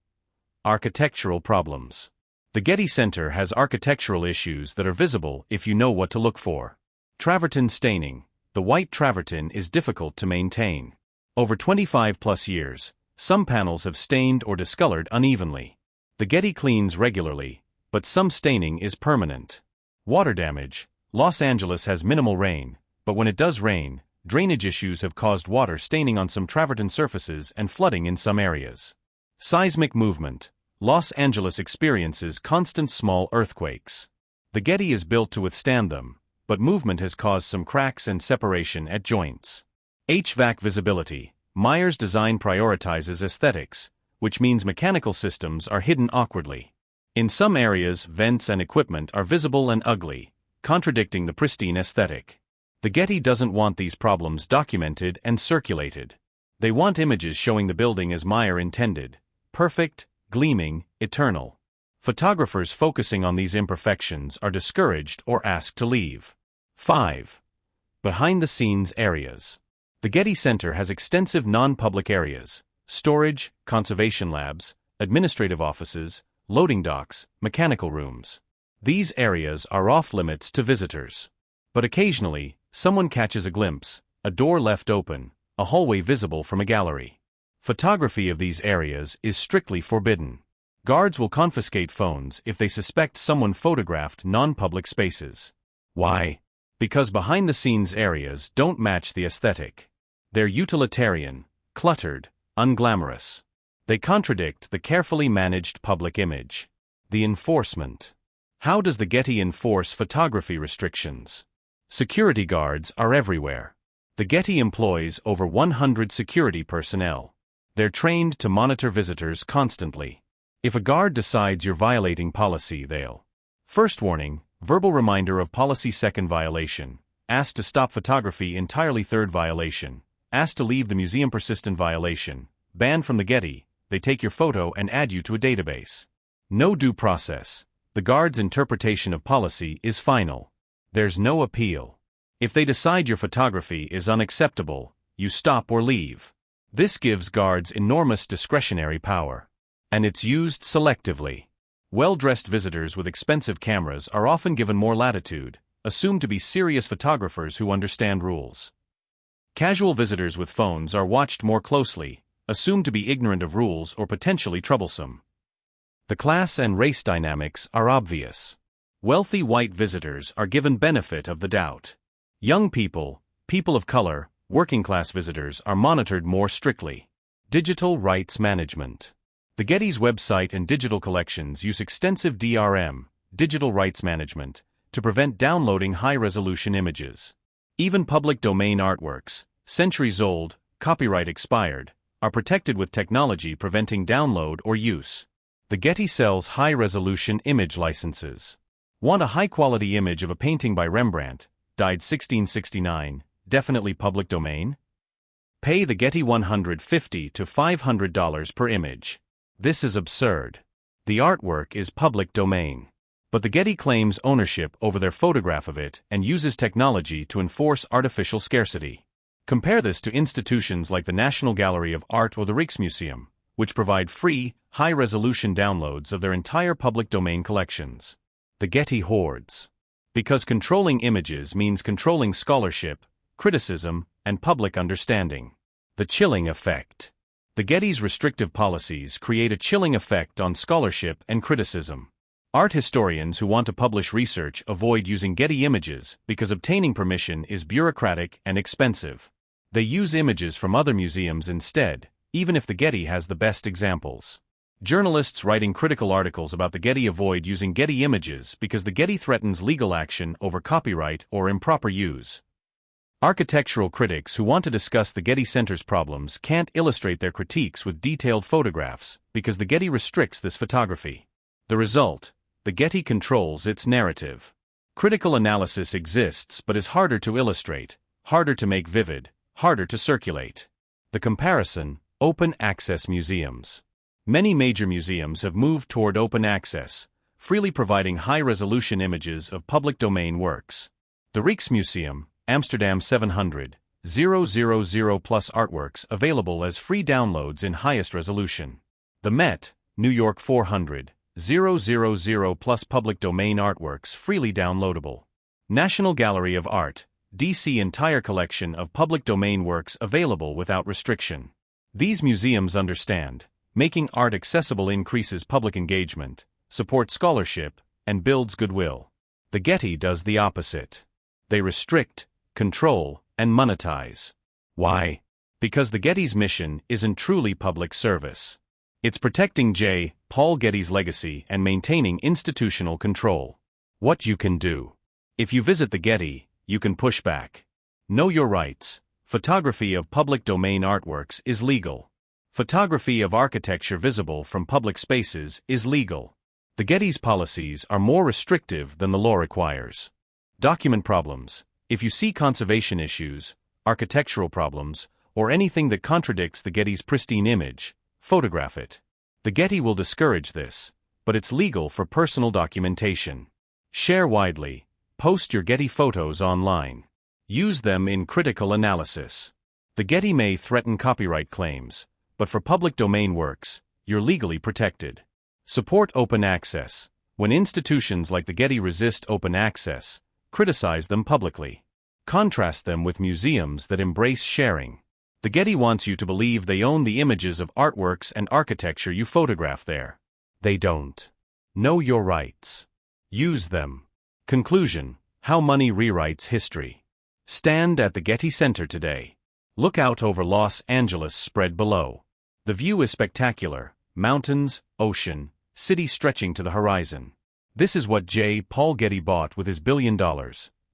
Architectural problems. The Getty Center has architectural issues that are visible if you know what to look for. Travertine staining. The white travertine is difficult to maintain. Over 25+ years, some panels have stained or discolored unevenly. The Getty cleans regularly, but some staining is permanent. Water damage. Los Angeles has minimal rain, but when it does rain, drainage issues have caused water staining on some travertine surfaces and flooding in some areas. Seismic movement. Los Angeles experiences constant small earthquakes. The Getty is built to withstand them, but movement has caused some cracks and separation at joints. HVAC visibility. Myers' design prioritizes aesthetics, which means mechanical systems are hidden awkwardly. In some areas, vents and equipment are visible and ugly, contradicting the pristine aesthetic. The Getty doesn't want these problems documented and circulated. They want images showing the building as Meyer intended: perfect, gleaming, eternal. Photographers focusing on these imperfections are discouraged or asked to leave. 5. Behind-the-scenes areas. The Getty Center has extensive non-public areas: storage, conservation labs, administrative offices, loading docks, mechanical rooms. These areas are off-limits to visitors. But occasionally, someone catches a glimpse, a door left open, a hallway visible from a gallery. Photography of these areas is strictly forbidden. Guards will confiscate phones if they suspect someone photographed non-public spaces. Why? Because behind-the-scenes areas don't match the aesthetic. They're utilitarian, cluttered, unglamorous. They contradict the carefully managed public image. The enforcement. How does the Getty enforce photography restrictions? Security guards are everywhere. The Getty employs over 100 security personnel. They're trained to monitor visitors constantly. If a guard decides you're violating policy, they'll: first warning, verbal reminder of policy; second violation, asked to stop photography entirely; third violation, asked to leave the museum; persistent violation, banned from the Getty, they take your photo and add you to a database. No due process. The guard's interpretation of policy is final. There's no appeal. If they decide your photography is unacceptable, you stop or leave. This gives guards enormous discretionary power. And it's used selectively. Well-dressed visitors with expensive cameras are often given more latitude, assumed to be serious photographers who understand rules. Casual visitors with phones are watched more closely, assumed to be ignorant of rules or potentially troublesome. The class and race dynamics are obvious. Wealthy white visitors are given benefit of the doubt. Young people, people of color, working-class visitors are monitored more strictly. Digital rights management. The Getty's website and digital collections use extensive DRM, digital rights management, to prevent downloading high-resolution images. Even public domain artworks, centuries old, copyright expired, are protected with technology preventing download or use. The Getty sells high-resolution image licenses. Want a high-quality image of a painting by Rembrandt, died 1669, definitely public domain? Pay the Getty $150 to $500 per image. This is absurd. The artwork is public domain. But the Getty claims ownership over their photograph of it and uses technology to enforce artificial scarcity. Compare this to institutions like the National Gallery of Art or the Rijksmuseum, which provide free, high-resolution downloads of their entire public domain collections. The Getty hoards. Because controlling images means controlling scholarship, criticism, and public understanding. The chilling effect. The Getty's restrictive policies create a chilling effect on scholarship and criticism. Art historians who want to publish research avoid using Getty images because obtaining permission is bureaucratic and expensive. They use images from other museums instead, even if the Getty has the best examples. Journalists writing critical articles about the Getty avoid using Getty images because the Getty threatens legal action over copyright or improper use. Architectural critics who want to discuss the Getty Center's problems can't illustrate their critiques with detailed photographs because the Getty restricts this photography. The result: the Getty controls its narrative. Critical analysis exists but is harder to illustrate, harder to make vivid, harder to circulate. The comparison: open access museums. Many major museums have moved toward open access, freely providing high-resolution images of public domain works. The Rijksmuseum, Amsterdam 700,000+ artworks available as free downloads in highest resolution. The Met, New York 400,000+ public domain artworks freely downloadable. National Gallery of Art, DC entire collection of public domain works available without restriction. These museums understand, making art accessible increases public engagement, supports scholarship, and builds goodwill. The Getty does the opposite. They restrict, control, and monetize. Why? Because the Getty's mission isn't truly public service. It's protecting J. Paul Getty's legacy and maintaining institutional control. What you can do. If you visit the Getty, you can push back. Know your rights. Photography of public domain artworks is legal. Photography of architecture visible from public spaces is legal. The Getty's policies are more restrictive than the law requires. Document problems. If you see conservation issues, architectural problems, or anything that contradicts the Getty's pristine image, photograph it. The Getty will discourage this, but it's legal for personal documentation. Share widely. Post your Getty photos online. Use them in critical analysis. The Getty may threaten copyright claims, but for public domain works, you're legally protected. Support open access. When institutions like the Getty resist open access, criticize them publicly. Contrast them with museums that embrace sharing. The Getty wants you to believe they own the images of artworks and architecture you photograph there. They don't. Know your rights. Use them. Conclusion: How money rewrites history. Stand at the Getty Center today. Look out over Los Angeles spread below. The view is spectacular: mountains, ocean, city stretching to the horizon. This is what J. Paul Getty bought with his $1 billion.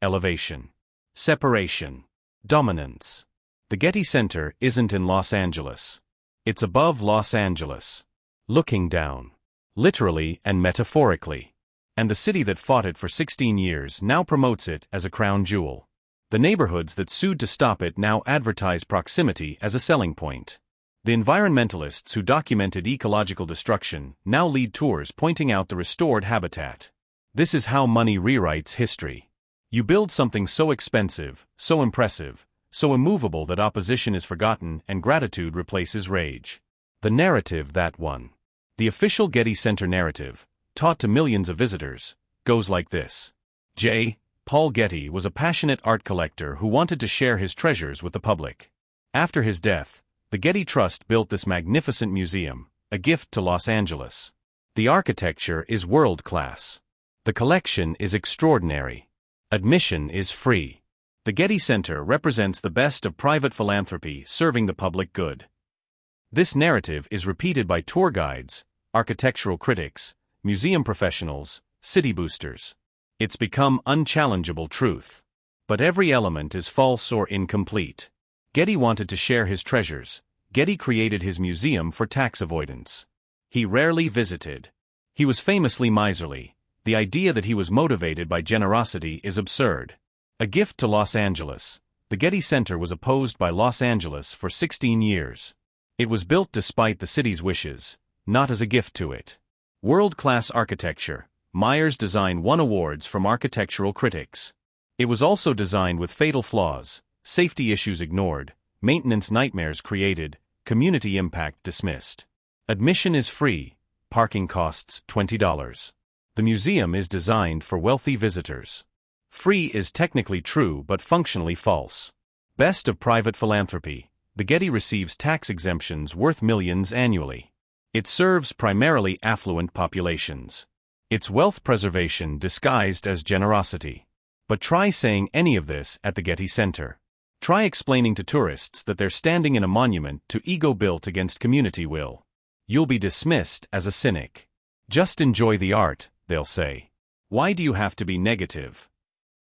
Elevation. Separation. Dominance. The Getty Center isn't in Los Angeles. It's above Los Angeles. Looking down. Literally and metaphorically. And the city that fought it for 16 years now promotes it as a crown jewel. The neighborhoods that sued to stop it now advertise proximity as a selling point. The environmentalists who documented ecological destruction now lead tours pointing out the restored habitat. This is how money rewrites history. You build something so expensive, so impressive, so immovable that opposition is forgotten and gratitude replaces rage. The narrative that won. The official Getty Center narrative, taught to millions of visitors, goes like this. J. Paul Getty was a passionate art collector who wanted to share his treasures with the public. After his death, the Getty Trust built this magnificent museum, a gift to Los Angeles. The architecture is world-class. The collection is extraordinary. Admission is free. The Getty Center represents the best of private philanthropy serving the public good. This narrative is repeated by tour guides, architectural critics, museum professionals, city boosters. It's become unchallengeable truth. But every element is false or incomplete. Getty wanted to share his treasures. Getty created his museum for tax avoidance. He rarely visited. He was famously miserly. The idea that he was motivated by generosity is absurd. A gift to Los Angeles. The Getty Center was opposed by Los Angeles for 16 years. It was built despite the city's wishes, not as a gift to it. World-class architecture. Myers Design won awards from architectural critics. It was also designed with fatal flaws, safety issues ignored, maintenance nightmares created, community impact dismissed. Admission is free. Parking costs $20. The museum is designed for wealthy visitors. Free is technically true but functionally false. Best of private philanthropy. The Getty receives tax exemptions worth millions annually. It serves primarily affluent populations. It's wealth preservation disguised as generosity. But try saying any of this at the Getty Center. Try explaining to tourists that they're standing in a monument to ego built against community will. You'll be dismissed as a cynic. Just enjoy the art, they'll say. Why do you have to be negative?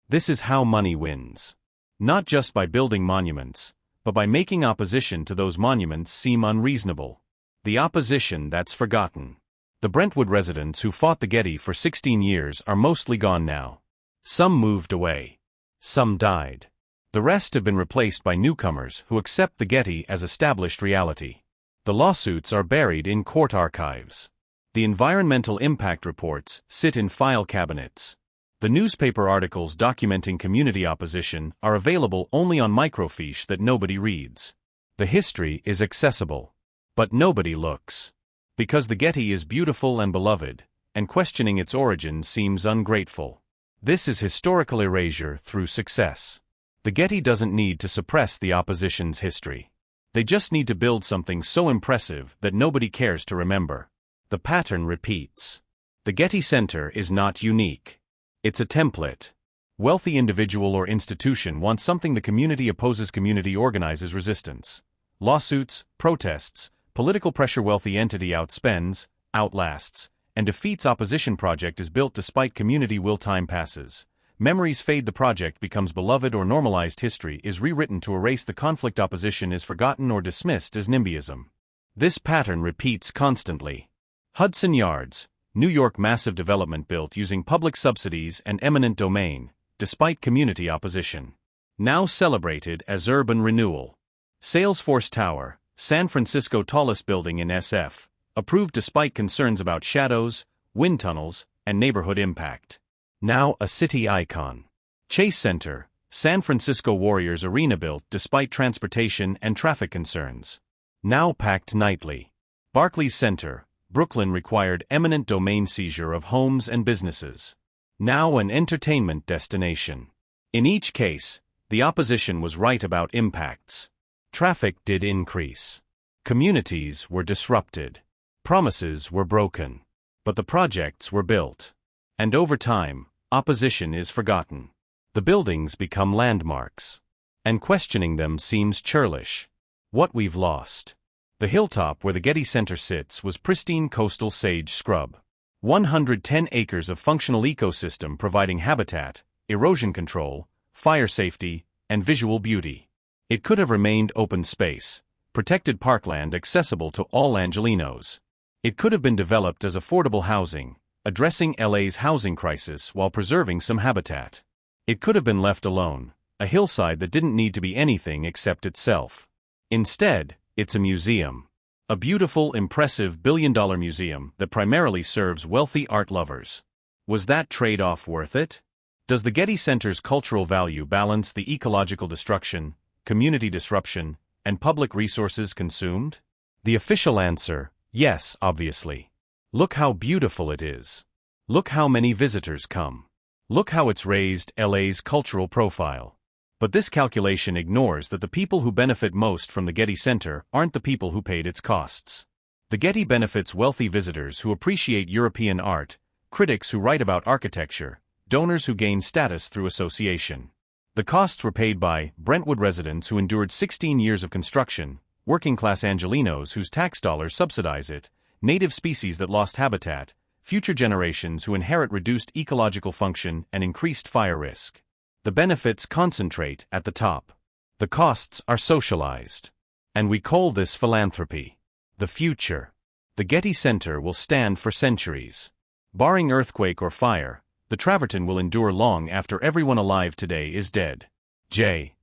This is how money wins. Not just by building monuments, but by making opposition to those monuments seem unreasonable. The opposition that's forgotten. The Brentwood residents who fought the Getty for 16 years are mostly gone now. Some moved away. Some died. The rest have been replaced by newcomers who accept the Getty as established reality. The lawsuits are buried in court archives. The environmental impact reports sit in file cabinets. The newspaper articles documenting community opposition are available only on microfiche that nobody reads. The history is accessible. But nobody looks. Because the Getty is beautiful and beloved, and questioning its origin seems ungrateful. This is historical erasure through success. The Getty doesn't need to suppress the opposition's history. They just need to build something so impressive that nobody cares to remember. The pattern repeats. The Getty Center is not unique. It's a template. Wealthy individual or institution wants something the community opposes. Community organizes resistance. Lawsuits, protests, political pressure. Wealthy entity outspends, outlasts, and defeats opposition. Project is built despite community will. Time passes. Memories fade, the project becomes beloved, or normalized history is rewritten to erase the conflict, opposition is forgotten or dismissed as NIMBYism. This pattern repeats constantly. Hudson Yards, New York, massive development built using public subsidies and eminent domain, despite community opposition. Now celebrated as urban renewal. Salesforce Tower, San Francisco, tallest building in SF, approved despite concerns about shadows, wind tunnels, and neighborhood impact. Now a city icon. Chase Center, San Francisco Warriors arena, built despite transportation and traffic concerns. Now packed nightly. Barclays Center, Brooklyn, required eminent domain seizure of homes and businesses. Now an entertainment destination. In each case, the opposition was right about impacts. Traffic did increase. Communities were disrupted. Promises were broken. But the projects were built. And over time, opposition is forgotten. The buildings become landmarks. And questioning them seems churlish. What we've lost. The hilltop where the Getty Center sits was pristine coastal sage scrub. 110 acres of functional ecosystem providing habitat, erosion control, fire safety, and visual beauty. It could have remained open space, protected parkland accessible to all Angelenos. It could have been developed as affordable housing, addressing LA's housing crisis while preserving some habitat. It could have been left alone, a hillside that didn't need to be anything except itself. Instead, it's a museum. A beautiful, impressive billion-dollar museum that primarily serves wealthy art lovers. Was that trade-off worth it? Does the Getty Center's cultural value balance the ecological destruction, community disruption, and public resources consumed? The official answer: yes, obviously. Look how beautiful it is. Look how many visitors come. Look how it's raised LA's cultural profile. But this calculation ignores that the people who benefit most from the Getty Center aren't the people who paid its costs. The Getty benefits wealthy visitors who appreciate European art, critics who write about architecture, donors who gain status through association. The costs were paid by Brentwood residents who endured 16 years of construction, working-class Angelenos whose tax dollars subsidize it, native species that lost habitat, future generations who inherit reduced ecological function and increased fire risk. The benefits concentrate at the top. The costs are socialized. And we call this philanthropy. The future. The Getty Center will stand for centuries. Barring earthquake or fire, the travertine will endure long after everyone alive today is dead. J.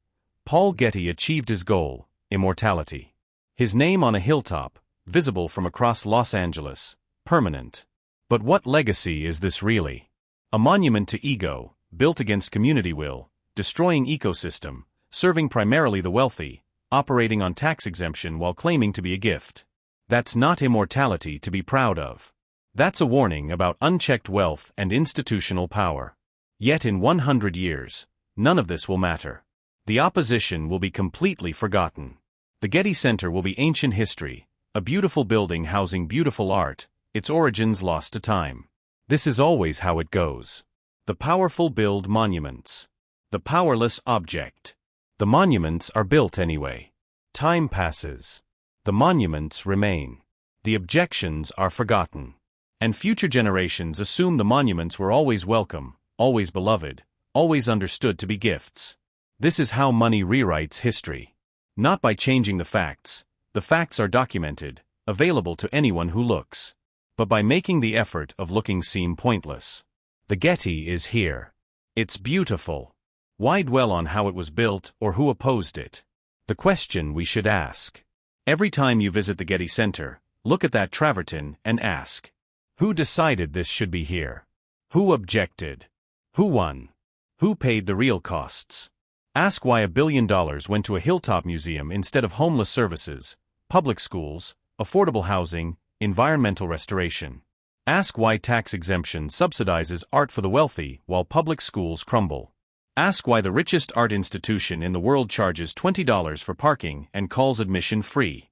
Paul Getty achieved his goal, immortality. His name on a hilltop, visible from across Los Angeles, permanent. But what legacy is this really? A monument to ego, built against community will, destroying ecosystem, serving primarily the wealthy, operating on tax exemption while claiming to be a gift. That's not immortality to be proud of. That's a warning about unchecked wealth and institutional power. Yet in 100 years, none of this will matter. The opposition will be completely forgotten. The Getty Center will be ancient history, a beautiful building housing beautiful art, its origins lost to time. This is always how it goes. The powerful build monuments. The powerless object. The monuments are built anyway. Time passes. The monuments remain. The objections are forgotten. And future generations assume the monuments were always welcome, always beloved, always understood to be gifts. This is how money rewrites history. Not by changing the facts are documented, available to anyone who looks. But by making the effort of looking seem pointless. The Getty is here. It's beautiful. Why dwell on how it was built or who opposed it? The question we should ask. Every time you visit the Getty Center, look at that travertine and ask, who decided this should be here? Who objected? Who won? Who paid the real costs? Ask why $1 billion went to a hilltop museum instead of homeless services, public schools, affordable housing, environmental restoration. Ask why tax exemption subsidizes art for the wealthy while public schools crumble. Ask why the richest art institution in the world charges $20 for parking and calls admission free.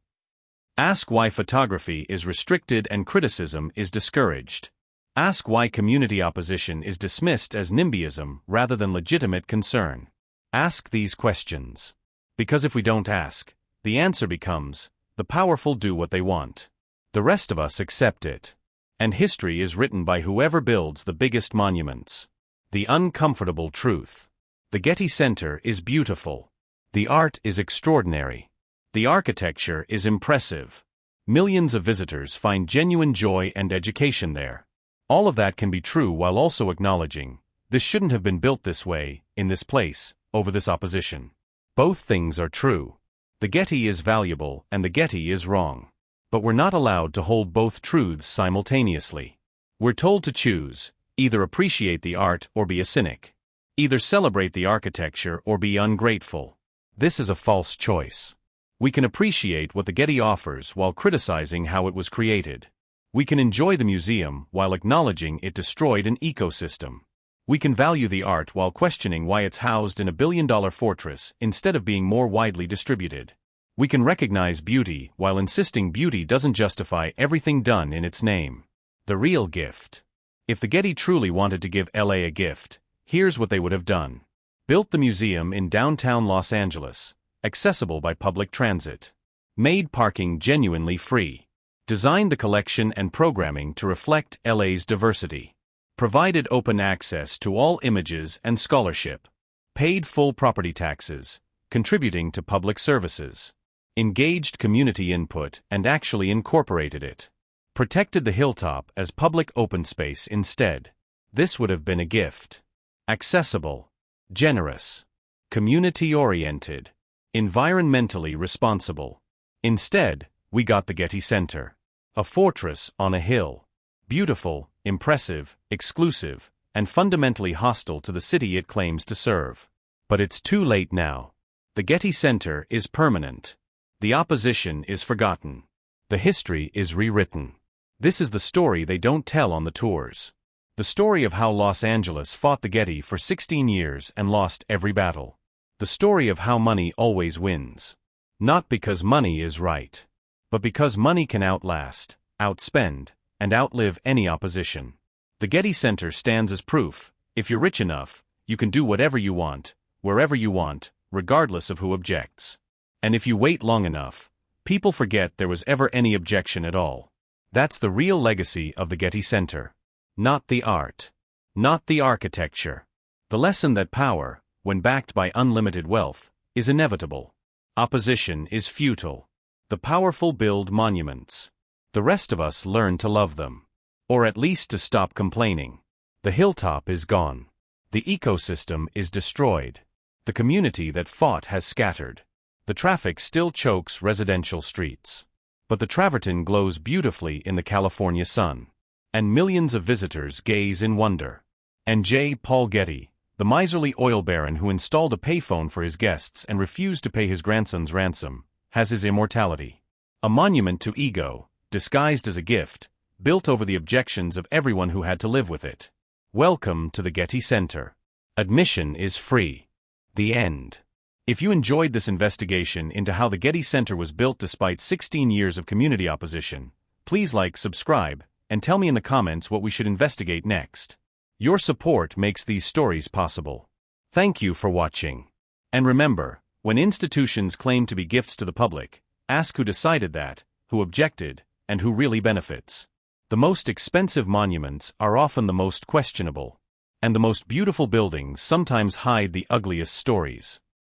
Ask why photography is restricted and criticism is discouraged. Ask why community opposition is dismissed as NIMBYism rather than legitimate concern. Ask these questions. Because if we don't ask, the answer becomes, the powerful do what they want. The rest of us accept it. And history is written by whoever builds the biggest monuments. The uncomfortable truth. The Getty Center is beautiful. The art is extraordinary. The architecture is impressive. Millions of visitors find genuine joy and education there. All of that can be true while also acknowledging, this shouldn't have been built this way, in this place, over this opposition. Both things are true. The Getty is valuable and the Getty is wrong. But we're not allowed to hold both truths simultaneously. We're told to choose, either appreciate the art or be a cynic. Either celebrate the architecture or be ungrateful. This is a false choice. We can appreciate what the Getty offers while criticizing how it was created. We can enjoy the museum while acknowledging it destroyed an ecosystem. We can value the art while questioning why it's housed in a billion-dollar fortress instead of being more widely distributed. We can recognize beauty while insisting beauty doesn't justify everything done in its name. The real gift. If the Getty truly wanted to give LA a gift, here's what they would have done. Built the museum in downtown Los Angeles, accessible by public transit. Made parking genuinely free. Designed the collection and programming to reflect LA's diversity. Provided open access to all images and scholarship. Paid full property taxes, contributing to public services. Engaged community input and actually incorporated it. Protected the hilltop as public open space instead. This would have been a gift. Accessible. Generous. Community-oriented. Environmentally responsible. Instead, we got the Getty Center. A fortress on a hill. Beautiful, impressive, exclusive, and fundamentally hostile to the city it claims to serve. But it's too late now. The Getty Center is permanent. The opposition is forgotten. The history is rewritten. This is the story they don't tell on the tours. The story of how Los Angeles fought the Getty for 16 years and lost every battle. The story of how money always wins. Not because money is right, but because money can outlast, outspend, and outlive any opposition. The Getty Center stands as proof, if you're rich enough, you can do whatever you want, wherever you want, regardless of who objects. And if you wait long enough, people forget there was ever any objection at all. That's the real legacy of the Getty Center. Not the art. Not the architecture. The lesson that power, when backed by unlimited wealth, is inevitable. Opposition is futile. The powerful build monuments. The rest of us learn to love them. Or at least to stop complaining. The hilltop is gone. The ecosystem is destroyed. The community that fought has scattered. The traffic still chokes residential streets. But the travertine glows beautifully in the California sun. And millions of visitors gaze in wonder. And J. Paul Getty, the miserly oil baron who installed a payphone for his guests and refused to pay his grandson's ransom, has his immortality. A monument to ego, disguised as a gift, built over the objections of everyone who had to live with it. Welcome to the Getty Center. Admission is free. The end. If you enjoyed this investigation into how the Getty Center was built despite 16 years of community opposition, please like, subscribe, and tell me in the comments what we should investigate next. Your support makes these stories possible. Thank you for watching. And remember, when institutions claim to be gifts to the public, ask who decided that, who objected, and who really benefits. The most expensive monuments are often the most questionable. And the most beautiful buildings sometimes hide the ugliest stories.